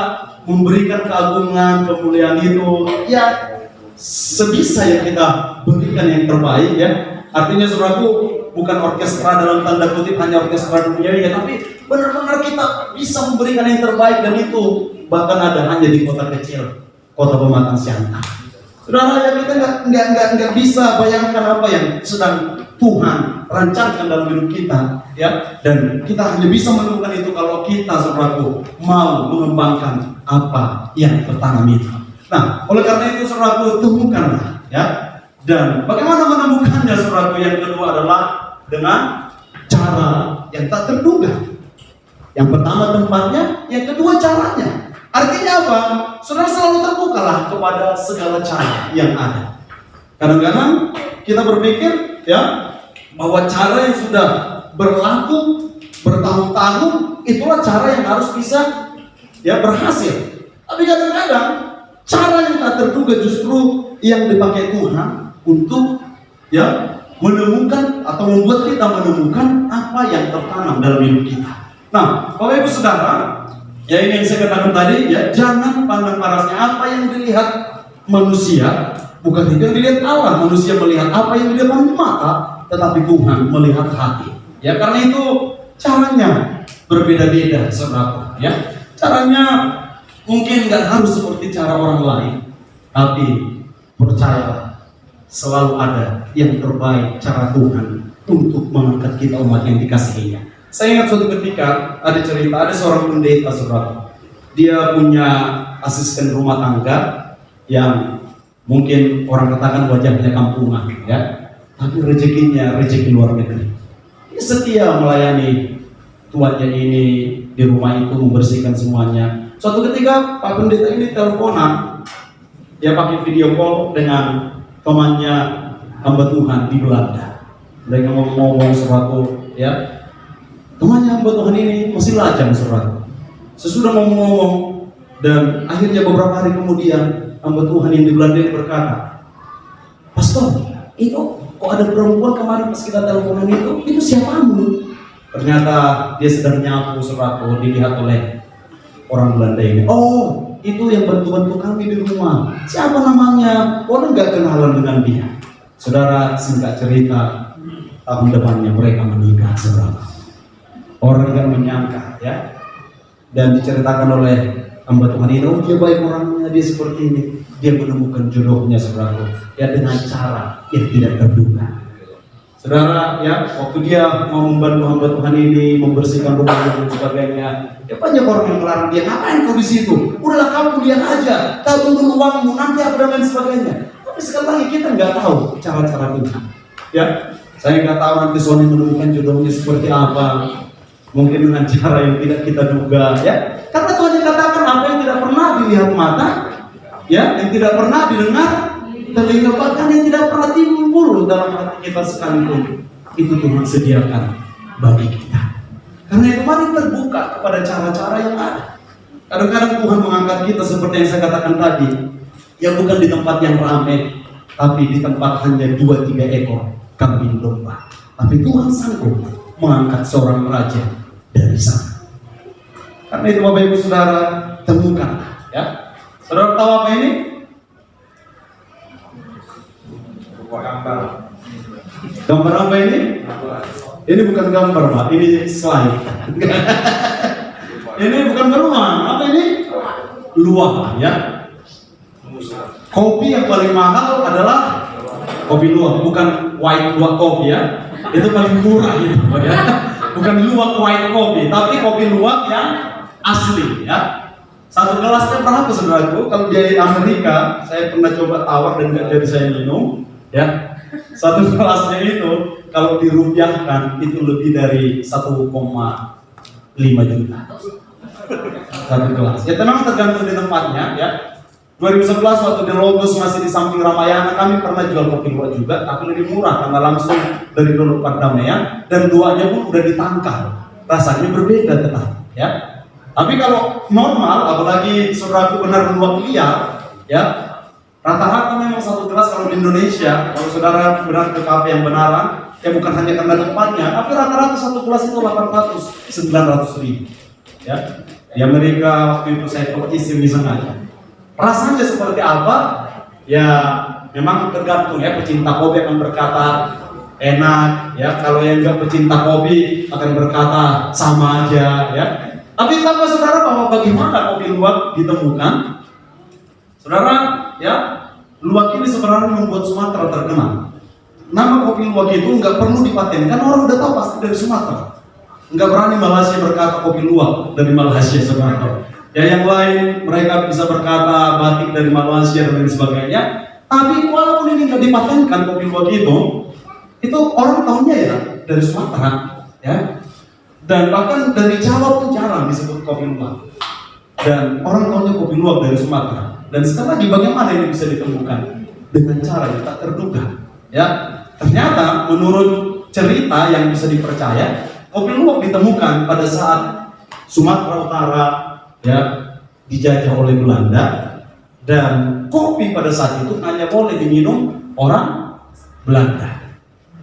memberikan keagungan, kemuliaan itu, ya, sebisa yang kita berikan yang terbaik, ya. Artinya saudaraku, bukan orkestra dalam tanda kutip hanya orkestra dunia, ya, tapi benar-benar kita bisa memberikan yang terbaik, dan itu bahkan ada hanya di kota kecil, kota Pematang Siantar. Saudara, ya, kita nggak bisa bayangkan apa yang sedang Tuhan rancangkan dalam hidup kita, ya, dan kita hanya bisa menemukan itu kalau kita, saudaraku, mau mengembangkan apa yang tertanam itu. Nah, oleh karena itu, saudaraku, temukanlah, ya. Dan bagaimana menemukannya, saudaraku? Yang kedua adalah dengan cara yang tak terduga. Yang pertama tempatnya, yang kedua caranya. Artinya apa? Saudara selalu terbukalah kepada segala cara yang ada. Kadang-kadang kita berpikir, ya, bahwa cara yang sudah berlaku bertahun-tahun itulah cara yang harus bisa, ya, berhasil. Tapi kadang-kadang cara yang tak terduga justru yang dipakai Tuhan untuk, ya, menemukan atau membuat kita menemukan apa yang tertanam dalam hidup kita. Nah, Bapak Ibu Saudara, ya, ini yang saya katakan tadi, ya, jangan pandang parasnya apa yang dilihat manusia, bukan itu yang dilihat Allah. Manusia melihat apa yang dilihat mata, tetapi Tuhan melihat hati. Ya, karena itu caranya berbeda-beda, saudara. Ya, caranya mungkin nggak harus seperti cara orang lain, tapi percayalah, selalu ada yang terbaik cara Tuhan untuk mengangkat kita, umat yang dikasihinya. Saya ingat suatu ketika ada cerita, ada seorang pendeta, saudara. Dia punya asisten rumah tangga yang mungkin orang katakan wajahnya kampungan, ya, tapi rezekinya rezeki luar negeri. Dia setia melayani tuannya ini di rumah itu, membersihkan semuanya. Suatu ketika Pak Pendeta ini teleponan, dia pakai video call dengan temannya hamba Tuhan di Belanda. Mereka ngomong sesuatu, ya. Temannya hamba Tuhan ini masih lajang, saudara. Sesudah ngomong-ngomong, dan akhirnya beberapa hari kemudian hamba Tuhan yang di Belanda ini berkata, "Pastor, itu kok ada perempuan kemarin pas kita teleponan itu siapamu?" Ternyata dia sedang nyapu, saudara, dilihat oleh orang Belanda ini? Oh, itu yang bantu-bantu kami di rumah. Siapa namanya? Orang nggak kenalan dengan dia. Saudara, singkat cerita, tahun depannya mereka menikah, saudara. Orang nggak menyangka, ya. Dan diceritakan oleh hamba Tuhan ini, oh dia baik orangnya, dia seperti ini. Dia menemukan jodohnya, saudara. Ya dengan cara yang tidak terduga. Saudara, ya, waktu dia mau membantu hamba Tuhan ini membersihkan rumah dan sebagainya, ya banyak orang yang melarang dia, ngapain kau di situ? Udahlah kamu lihat aja, tahu dulu uangmu, nanti apa dan lain sebagainya. Tapi sekali lagi kita nggak tahu cara-cara Tuhan. Ya, saya nggak tahu nanti Sony menemukan jodohnya seperti apa. Mungkin dengan cara yang tidak kita duga, ya. Karena Tuhan yang katakan apa yang tidak pernah dilihat mata, ya, yang tidak pernah didengar telinga, bahkan yang tidak pernah timbul dalam hati kita sekalipun, itu Tuhan sediakan bagi kita. Karena itu mari terbuka kepada cara-cara yang ada. Kadang-kadang Tuhan mengangkat kita seperti yang saya katakan tadi, yang bukan di tempat yang ramai, tapi di tempat hanya 2-3 ekor kambing domba. Tapi Tuhan sanggup mengangkat seorang raja dari sana. Karena itu Bapak Ibu Saudara, temukan, ya. Saudara tahu apa ini? Gambar apa ini? Ini bukan gambar, Pak. Ini slide. Ini bukan beruang. Apa ini? Luwak, ya. Kopi yang paling mahal adalah kopi luwak, bukan white luwak kopi, ya. Itu paling murah gitu, ya. Bukan luwak white kopi, tapi kopi luwak yang asli, ya. Satu gelasnya berapa, saudaraku? Kalau di Amerika, saya pernah coba tawar dan nggak jadi saya minum, ya. Satu gelasnya itu kalau dirupiahkan itu lebih dari 1,5 juta. Satu gelas. Ya memang tergantung di tempatnya, ya. 2011 waktu di Logos masih di samping Ramayana, kami pernah jual kopi luwak juga, tapi lebih murah karena langsung dari Dono Pardamaian, dan luwaknya pun udah ditangkal. Rasanya berbeda tetap, ya. Tapi kalau normal, apalagi saudaraku benar luwak liar, ya, rata-rata memang satu gelas kalau di Indonesia, kalau saudara benar ke kafe yang benaran, ya bukan hanya karena tempatnya, tapi rata-rata satu gelas itu 800-900 ribu. Ya, di Amerika waktu itu saya coba isi misalnya. Rasanya seperti apa? Ya, memang tergantung, ya. Pecinta kopi akan berkata enak, ya. Kalau yang enggak pecinta kopi akan berkata sama aja, ya. Tapi tahu saudara bahwa bagaimana kopi luwak ditemukan? Saudara, ya, luwak ini sebenarnya membuat Sumatera terkenal. Nama kopi luwak itu nggak perlu dipatenkan, orang udah tahu pasti dari Sumatera. Nggak berani Malaysia berkata kopi luwak dari Malaysia, saudara. Ya, yang lain mereka bisa berkata batik dari Malaysia dan lain sebagainya. Tapi walaupun ini nggak dipatenkan kopi luwak itu orang tahunya ya dari Sumatera, ya. Dan bahkan dari Jawa pun jarang disebut kopi luwak. Dan orang tahunya kopi luwak dari Sumatera. Dan sekali lagi bagaimana ini bisa ditemukan? Dengan cara yang tak terduga, ya. Ternyata menurut cerita yang bisa dipercaya, kopi luwak ditemukan pada saat Sumatera Utara, ya, dijajah oleh Belanda, dan kopi pada saat itu hanya boleh diminum orang Belanda.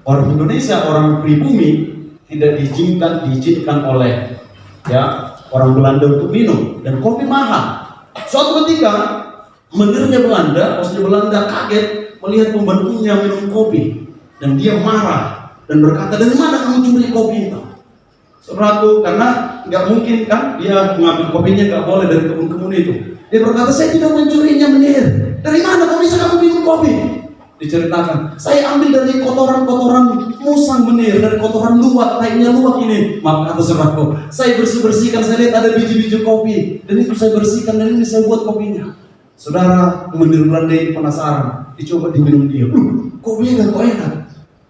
Orang Indonesia, orang pribumi tidak diizinkan oleh, ya, orang Belanda untuk minum, dan kopi mahal. Suatu ketika menirnya Belanda, maksudnya Belanda kaget melihat pembantunya minum kopi, dan dia marah dan berkata, dari mana kamu curi kopi itu? Saudaraku, karena nggak mungkin kan dia mengambil kopinya, nggak boleh dari kebun-kebun itu. Dia berkata, saya tidak mencurinya, menir. Dari mana kok bisa kamu minum kopi? Diceritakan, saya ambil dari kotoran-kotoran musang, menir, dari kotoran luwak, lainnya luwak ini. Maaf kata saudaraku, saya bersih-bersihkan, saya lihat ada biji-biji kopi, dan itu saya bersihkan, dan ini saya buat kopinya. Saudara, menir Belanda ini penasaran, dicoba diminum dia. Kopinya kok enak,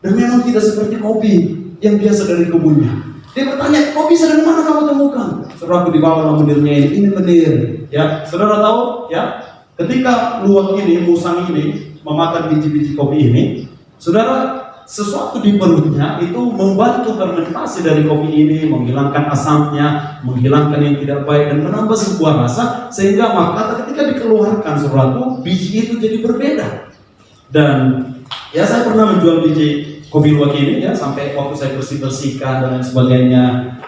dan memang tidak seperti kopi yang biasa dari kebunnya. Dia bertanya, kok bisa dari mana kamu temukan? Saudaraku, dibawa menirnya ini menir. Ya, saudara tahu, ya, ketika luwak ini, musang ini memakan biji-biji kopi ini, saudara, sesuatu di perutnya itu membantu fermentasi dari kopi ini, menghilangkan asamnya, menghilangkan yang tidak baik, dan menambah sebuah rasa, sehingga maka ketika dikeluarkan, saudaraku, biji itu jadi berbeda. Dan ya, saya pernah menjual biji kopi luwak ini ya, sampai waktu saya bersihkan dan lain sebagainya,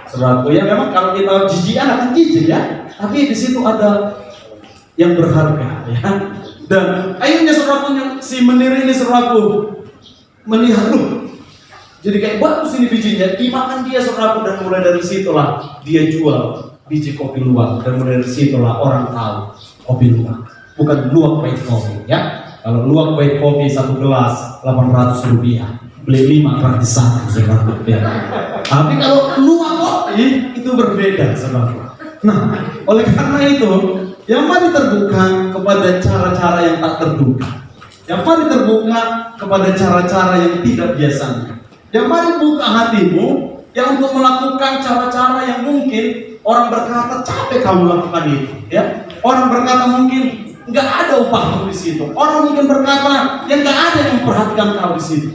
saudaraku ya. Memang kalau kita jijikan akan jijik ya, tapi di situ ada yang berharga ya. Dan akhirnya saudaraku, si Menir ini saudaraku melihat, jadi kayak bagus ini bijinya, dimakan dia saudaraku, dan mulai dari situlah dia jual biji kopi luwak, dan mulai dari situlah orang tahu kopi luwak, bukan luwak pahit kopi ya. Kalau luwak pahit kopi 1 gelas 800 rupiah, beli 5 gratis 1 saudaraku ya. Tapi kalau luwak kopi itu berbeda saudaraku. Nah, oleh karena itu, yang mari terbuka kepada cara-cara yang tak terduga. Yang mari terbuka kepada cara-cara yang tidak biasanya. Yang mari buka hatimu yang untuk melakukan cara-cara yang mungkin orang berkata capek kamu lakukan itu, ya. Orang berkata mungkin nggak ada upahmu di situ. Orang mungkin berkata yang nggak ada yang memperhatikan kau di situ.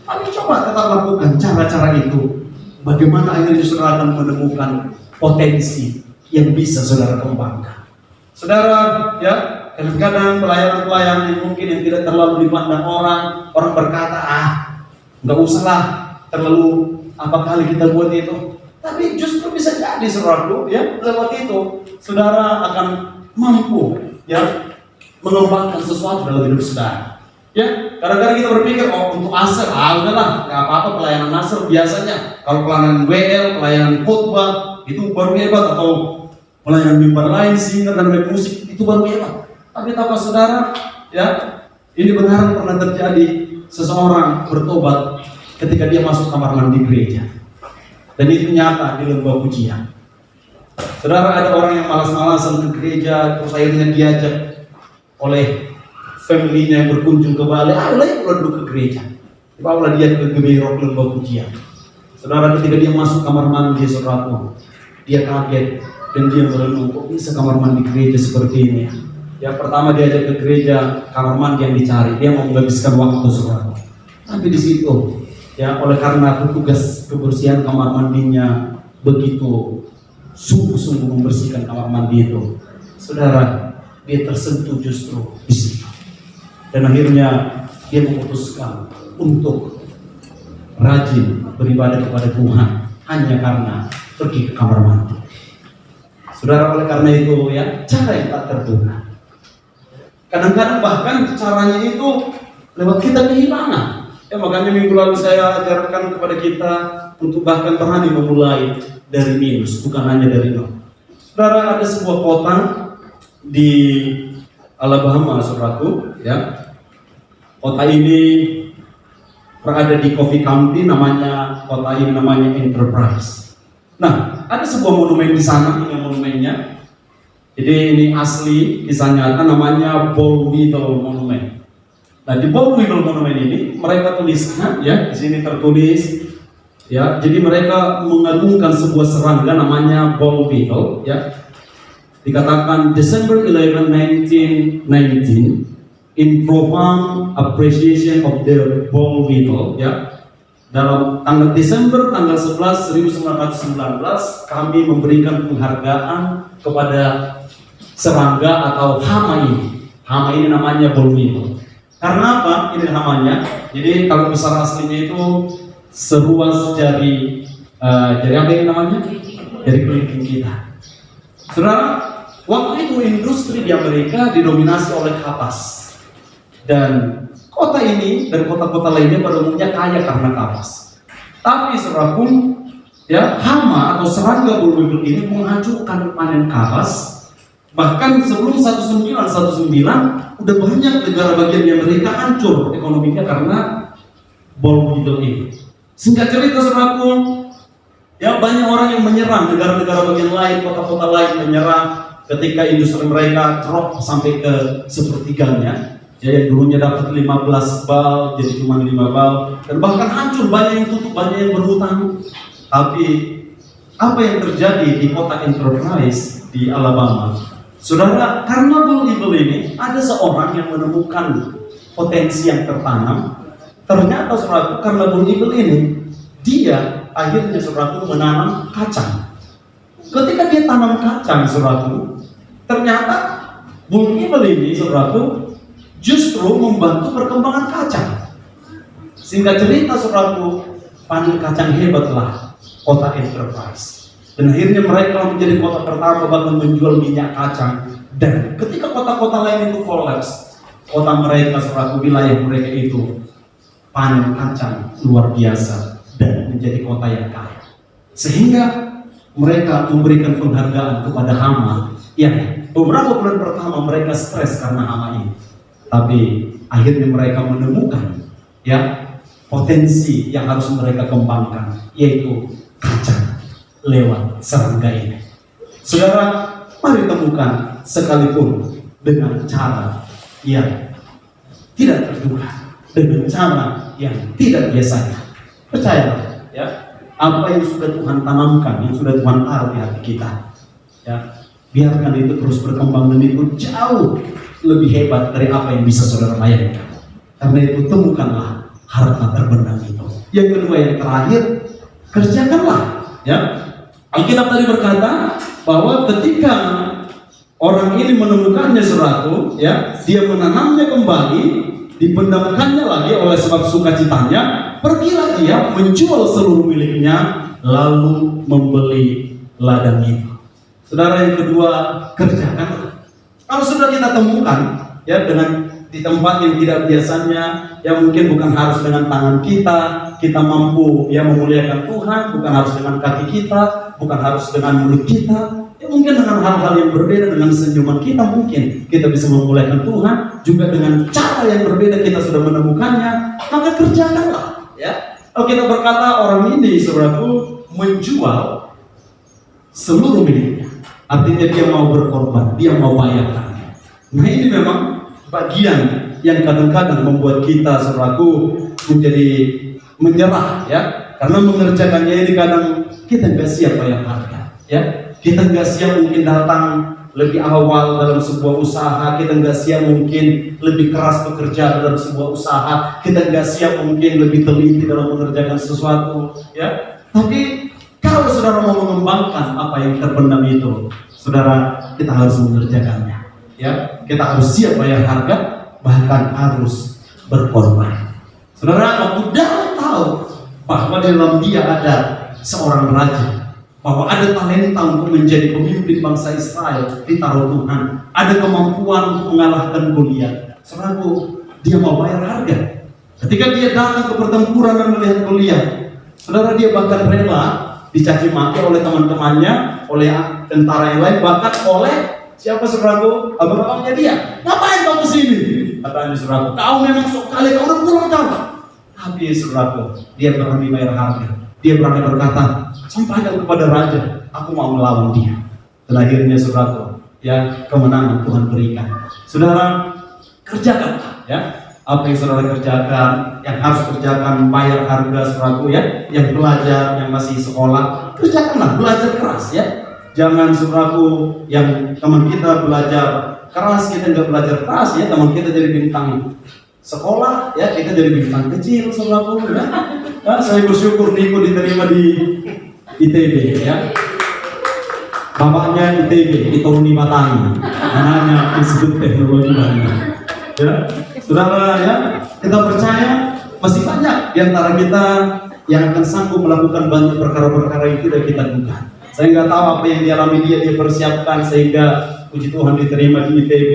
Tapi coba kita lakukan cara-cara itu. Bagaimana akhirnya saudara akan menemukan potensi yang bisa saudara kembangkan. Saudara, ya, kadang-kadang pelayanan-pelayanan yang mungkin yang tidak terlalu dipandang orang berkata, nggak usahlah terlalu apa kali kita buat itu. Tapi justru bisa jadi saudaraku, ya, lewat itu saudara akan mampu, ya, mengembangkan sesuatu dalam hidup saudara. Ya, kadang-kadang kita berpikir, untuk asar, udahlah, nggak apa-apa pelayanan asar biasanya. Kalau pelayanan WL, pelayanan khotbah itu baru hebat, atau pelayanan mimbar lain, singer dan main musik itu baru hebat. Tapi tahukah saudara, ya, ini benar pernah terjadi seseorang bertobat ketika dia masuk kamar mandi gereja, dan itu nyata di lembah pujian. Saudara, ada orang yang malas-malasan ke gereja, terus akhirnya diajak oleh family-nya yang berkunjung ke Bali, pulang dulu ke gereja. Bawalah dia ke Geberok lembah pujian. Saudara, ketika dia masuk kamar mandi, saudaraku, dia kaget dan dia merenung, kok bisa kamar mandi gereja seperti ini ya? Yang pertama diajak ke gereja, kamar mandi yang dicari, dia mau menghabiskan waktu saudara. Tapi di situ, ya, oleh karena petugas kebersihan kamar mandinya begitu sungguh-sungguh membersihkan kamar mandi itu, saudara, dia tersentuh justru di situ. Dan akhirnya dia memutuskan untuk rajin beribadah kepada Tuhan hanya karena pergi ke kamar mandi. Saudara, oleh karena itu ya, cara yang tak terduga. Kadang-kadang bahkan caranya itu lewat kita kehilangan. Ya, makanya minggu lalu saya ajarkan kepada kita untuk bahkan berani memulai dari minus, bukan hanya dari nol. Saudara, ada sebuah kota di Alabama, saudaraku, ya. Kota ini berada di Coffee County, kota ini namanya Enterprise. Nah, ada sebuah monumen di sana, ini monumennya. Jadi ini asli, kisah nyata, namanya Bowlville Monument. Nah, di Bowlville Monument ini mereka tuliskan, ya, di sini tertulis, ya. Jadi mereka mengagungkan sebuah serangga namanya Bowlville, ya. Dikatakan December 11, 1919, in profound appreciation of the Bowlville, ya. Dalam tanggal Desember tanggal 11 1919 kami memberikan penghargaan kepada serangga atau hama ini. Hama ini namanya Bowlville. Karena apa? Ini namanya. Jadi kalau besar aslinya itu seruas jari apa ini namanya? Jari kelingking kita. Saudara, waktu itu industri di Amerika didominasi oleh kapas. Dan kota ini dan kota-kota lainnya pada umumnya kaya karena kapas. Tapi saudaraku, ya, hama atau serangga Bowlville ini menghancurkan panen kapas. Bahkan sebelum 1919 udah banyak negara bagian di Amerika hancur ekonominya karena Bowlville ini. Singkat cerita saudaraku, ya, banyak orang yang menyerang, negara-negara bagian lain, kota-kota lain menyerang ketika industri mereka drop sampai ke sepertiganya. Ya, yang dulunya dapat 15 bal jadi cuma 5 bal, dan bahkan hancur, banyak yang tutup, banyak yang berhutang. Tapi apa yang terjadi di kota Enterprise di Alabama, saudara, karena Bowlville ini ada seorang yang menemukan potensi yang tertanam. Ternyata saudara, karena Bowlville ini dia akhirnya saudara menanam kacang. Ketika dia tanam kacang saudara, ternyata Bowlville ini saudara justru membantu perkembangan kacang. Singkat cerita saudaraku, panen kacang hebatlah kota Enterprise. Dan akhirnya mereka menjadi kota pertama bahkan menjual minyak kacang. Dan ketika kota-kota lain itu kolaps, kota mereka saudaraku, wilayah mereka itu panen kacang luar biasa dan menjadi kota yang kaya. Sehingga mereka memberikan penghargaan kepada hama yang beberapa bulan pertama mereka stres karena hama ini. Tapi akhirnya mereka menemukan ya potensi yang harus mereka kembangkan, yaitu kacang lewat serangga ini. Saudara, mari temukan sekalipun dengan cara yang tidak terduga, dengan cara yang tidak biasanya. Percayalah ya, apa yang sudah Tuhan tanamkan, yang sudah Tuhan taruh di hati kita ya, biarkan itu terus berkembang dan itu jauh lebih hebat dari apa yang bisa saudara bayangkan. Karena itu temukanlah harta terbenam itu. Yang kedua, yang terakhir, kerjakanlah ya. Alkitab tadi berkata bahwa ketika orang ini menemukannya saudaraku ya, dia menanamnya kembali, dipendamkannya lagi oleh sebab sukacitanya, pergilah dia menjual seluruh miliknya lalu membeli ladang itu. Saudara, yang kedua, kerjakan. Kalau sudah kita temukan ya dengan di tempat yang tidak biasanya, ya mungkin bukan harus dengan tangan kita mampu ya memuliakan Tuhan, bukan harus dengan kaki kita, bukan harus dengan mulut kita, ya mungkin dengan hal-hal yang berbeda, dengan senyuman kita mungkin kita bisa memuliakan Tuhan, juga dengan cara yang berbeda kita sudah menemukannya, maka kerjakanlah ya. Kalau kita berkata orang ini saudaraku menjual seluruh miliknya, artinya dia mau berkorban, dia mau bayarkan. Nah ini memang bagian yang kadang-kadang membuat kita saudaraku menjadi menyerah ya, karena mengerjakannya ini kadang kita nggak siap bayar harga ya, kita nggak siap mungkin datang lebih awal dalam sebuah usaha, kita nggak siap mungkin lebih keras bekerja dalam sebuah usaha, kita nggak siap mungkin lebih teliti dalam mengerjakan sesuatu ya. Tapi kalau saudara mau mengembangkan apa yang terpendam itu, saudara, kita harus mengerjakannya ya, kita harus siap bayar harga, bahkan harus berkorban. Saudara, waktu Daud tahu bahwa di dalam dia ada seorang raja, bahwa ada talenta untuk menjadi pemimpin bangsa Israel, ditaruh Tuhan, ada kemampuan untuk mengalahkan Goliat. Saudaraku, dia mau bayar harga. Ketika dia datang ke pertempuran dan melihat Goliat, saudara, dia bahkan rela dicaci maki oleh teman-temannya, oleh tentara yang lain, bahkan oleh siapa saudaraku? Abang-abangnya dia. Ngapain kau kesini? Katanya saudaraku, kau memang sok kali, kau udah pulang kau. Tapi saudaraku, dia berani bayar harga. Dia berani berkata, sampaikan kepada raja, aku mau melawan dia. Dan akhirnya saudaraku, ya kemenangan Tuhan berikan. Saudara, kerjakan ya apa yang saudara kerjakan, yang harus kerjakan, bayar harga saudaraku ya. Yang belajar, yang masih sekolah, kerjakanlah, belajar keras ya. Jangan saudaraku yang teman kita belajar keras, kita nggak belajar keras ya, teman kita jadi bintang sekolah ya, kita jadi bintang kecil saudaraku ya. Nah, saya bersyukur Niko diterima di ITB ya. Bapaknya ITB, Itoni Batangi, anaknya Institut Teknologi Bandung. Ya, saudara ya, kita percaya masih banyak di antara kita yang akan sanggup melakukan banyak perkara-perkara yang tidak kita duga. Saya nggak tahu apa yang dialami dia persiapkan sehingga puji Tuhan diterima di ITB.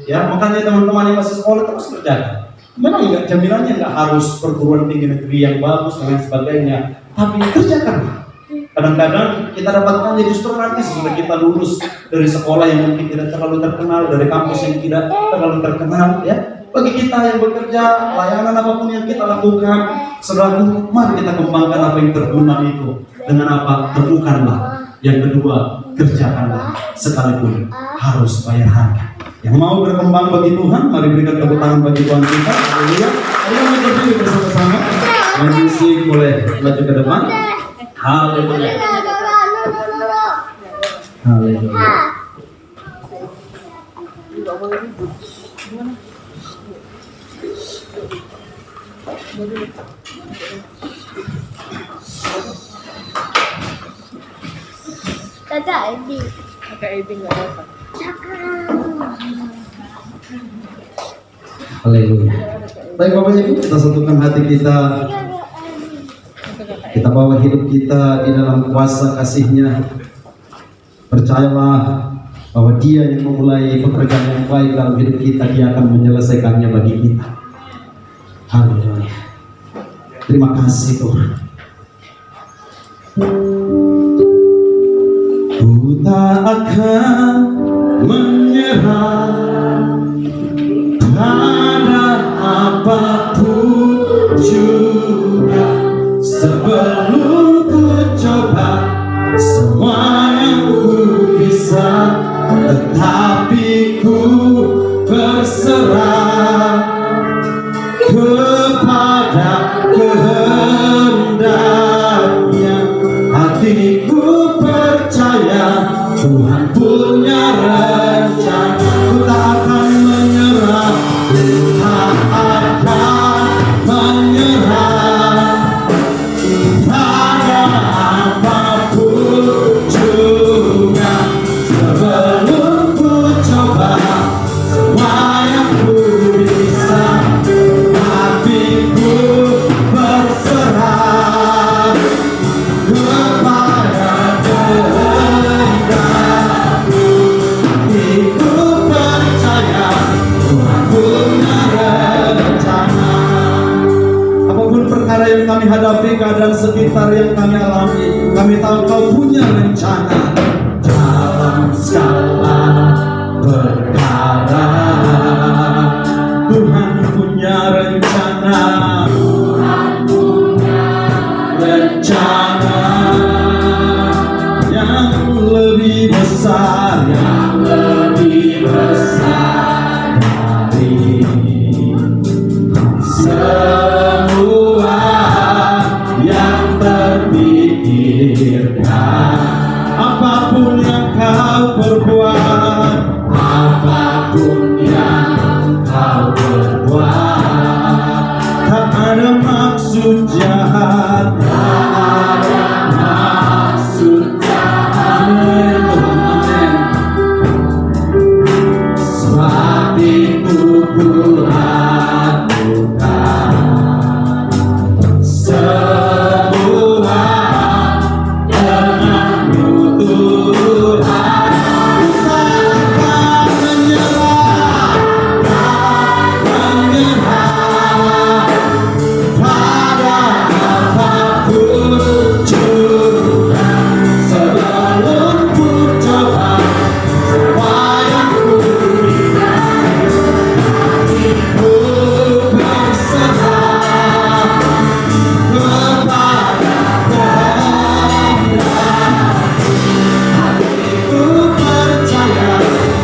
Ya, makanya teman-teman yang masih sekolah terus kerjakan. Memang nggak, jaminannya nggak harus perguruan tinggi negeri yang bagus dan lain sebagainya, tapi kerjakan. Kadang-kadang kita dapatkannya justru nanti sesudah kita lulus dari sekolah yang mungkin tidak terlalu terkenal, dari kampus yang tidak terlalu terkenal ya. Bagi kita yang bekerja, layanan apapun yang kita lakukan, saudaraku, mari kita kembangkan apa yang terbenam itu. Dengan apa? Temukanlah. Yang kedua, kerjakanlah, sekalipun harus bayar harga. Yang mau berkembang bagi Tuhan, mari berikan tepuk tangan bagi Tuhan kita. Haleluya. Ayo kita berdiri bersama-sama. Main musik boleh maju ke depan. Haleluya. Haleluya. Kakak Edi. Kakak Edi nggak dapat. Kakak. Haleluya. Baik Bapak Ibu, kita satukan hati kita. Kita bawa hidup kita di dalam kuasa kasih-Nya. Percayalah bahwa Dia yang memulai pekerjaan yang baik dalam hidup kita, Dia akan menyelesaikannya bagi kita. Haleluya. Terima kasih Tuhan. Ku tak akan menyerah pada apapun juga, sebelum ku coba semua yang ku bisa, tetapi ku berserah kepada kehendak-Nya. Hatiku percaya Tuhan punya rencana. Ku tak akan menyerah, ku tak akan menyerah pada apapun juga, sebelum ku coba semua yang ku bisa, tapi ku berserah kepada kehendak-Mu. Ku percaya Tuhan punya rencana. Apapun perkara yang kami hadapi, keadaan sekitar yang kami alami, kami tahu Kau punya rencana dalam segala perkara. Tuhan punya rencana, Tuhan punya rencana yang lebih besar, yang lebih besar dari semua yang terpikirkan. Apapun yang Kau perbuat, apapun yang Kau perbuat, tak ada maksud jahat, tak ada maksud jahat. Amin Tuhan, amin. Sebab itu ku lakukan semua denganmu Tuhan. Ku tak akan menyerah, tak menyerah pada apapun juga, sebelum ku coba semua yang ku bisa, ku berserah kepada kehendak. Hatiku percaya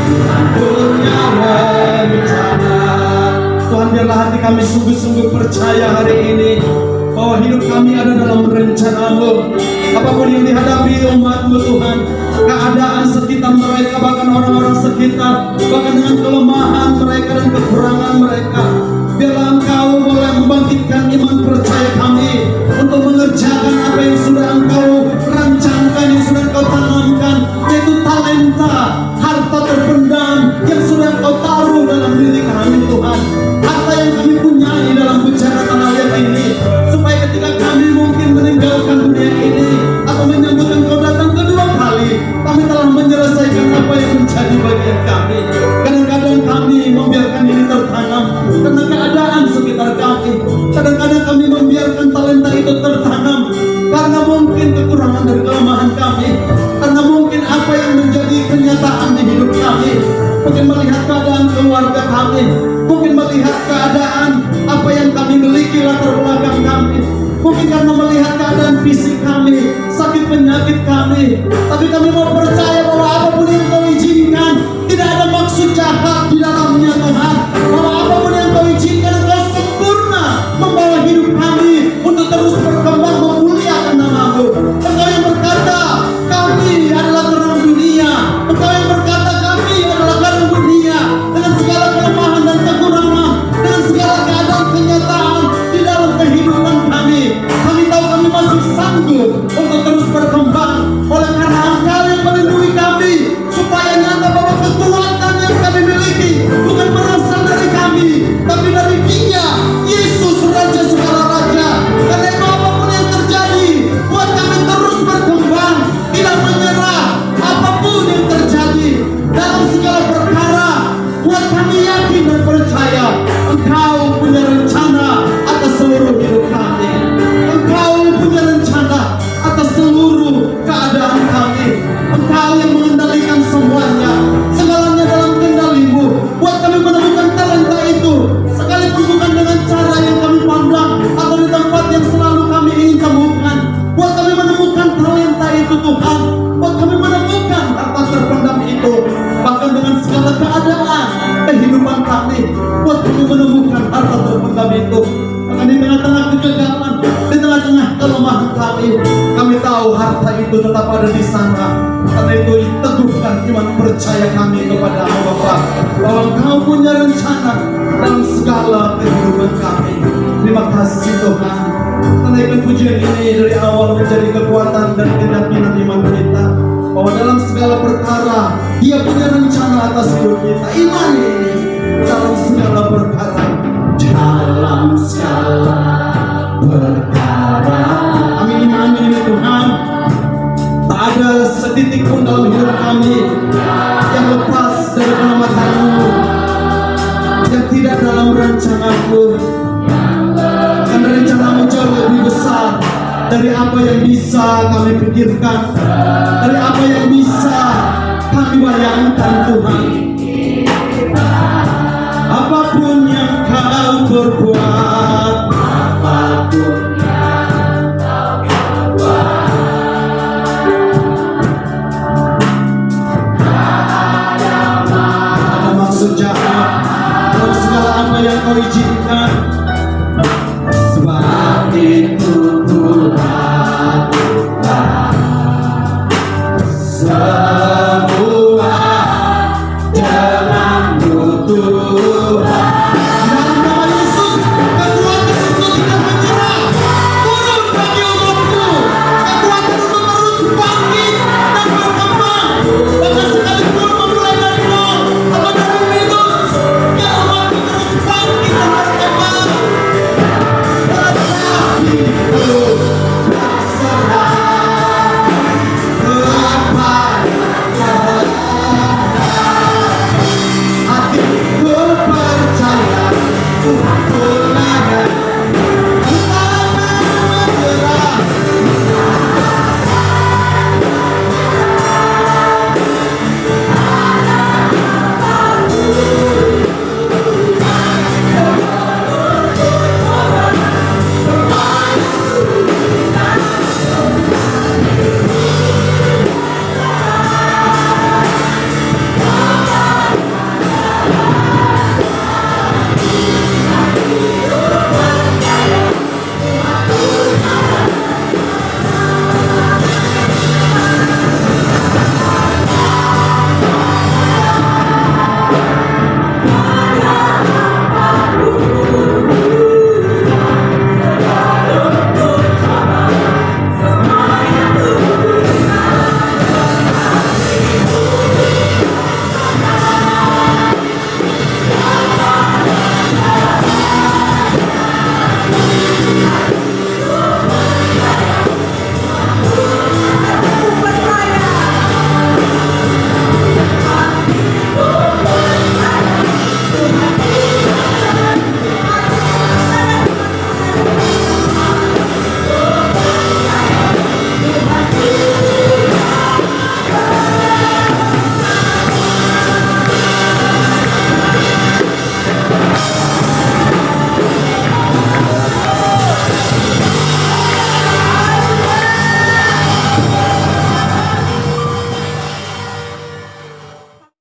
Tuhan punya rencana. Tuhan, biarlah hati kami sungguh-sungguh percaya hari ini bahwa hidup kami ada dalam rencana-Mu. Apapun yang dihadapi umat-Mu Tuhan, keadaan sekitar mereka, bahkan orang-orang sekitar, bahkan dengan kelemahan mereka dan kekurangan mereka, biarlah Engkau mulai membangkitkan iman percaya kami untuk mengerjakan apa yang sudah Engkau rancangkan, yang sudah Engkau tanamkan, yaitu talenta, harta terpendam yang sudah Engkau taruh dalam diri kami Tuhan. Harta yang kami punyai dalam bicara tanah liat ini, supaya ketika kami mungkin meninggalkan dunia ini atau menyambut Engkau datang kedua kali, kami telah menyelesaikan apa yang menjadi bagian kami. Kadang-kadang kami membiarkan ini tertanam karena keadaan sekitar kami. Kadang-kadang kami membiarkan talenta itu tertanam karena mungkin kekurangan dan kelemahan kami, karena mungkin apa yang menjadi kenyataan di hidup kami. Mungkin melihat keadaan keluarga kami, mungkin melihat keadaan apa yang kami miliki, latar belakang kami, mungkin karena melihat keadaan fisik kami, sakit penyakit kami. Tapi kami mau percaya bahwa apapun yang Kau izinkan, tidak ada maksud jahat di dalamnya Tuhan. Bahwa apapun yang Kau izinkan, Engkau sempurna membawa hidup kami untuk terus berkembang memuliakan nama-Mu. Engkau yang berkata kami adalah terang dunia, Engkau yang berkata kami adalah garam dunia. Dengan segala kelemahan dan kekurangan, dengan segala keadaan kenyataan di dalam kehidupan kami, kami tahu kami masih sanggup untuk terus berkembang oleh karena Engkau yang melindungi sekali. Kami tahu harta itu tetap ada di sana. Karena itu teguhkan iman percaya kami kepada-Mu Bapa, bahwa Engkau punya rencana dalam segala kehidupan kami. Terima kasih Tuhan. Kenaikan pujian ini dari awal menjadi kekuatan dan keyakinan iman kita, bahwa dalam segala perkara Dia punya rencana atas hidup kita. Iman ini dalam segala perkara, dalam segala perkara. Amin, amin ini Tuhan. Tak ada setitik pun dalam hidup kami yang lepas dari pengamatan-Mu, yang tidak dalam rencana-Mu. Karena rencana-Mu jauh lebih besar dari apa yang bisa kami pikirkan, dari apa yang bisa kami bayangkan Tuhan. Apapun yang Kau berbuat, apapun yang Kau berbuat, ada maksud jahat dalam segala apa yang Kau izinkan. Sebab itu ku lakukan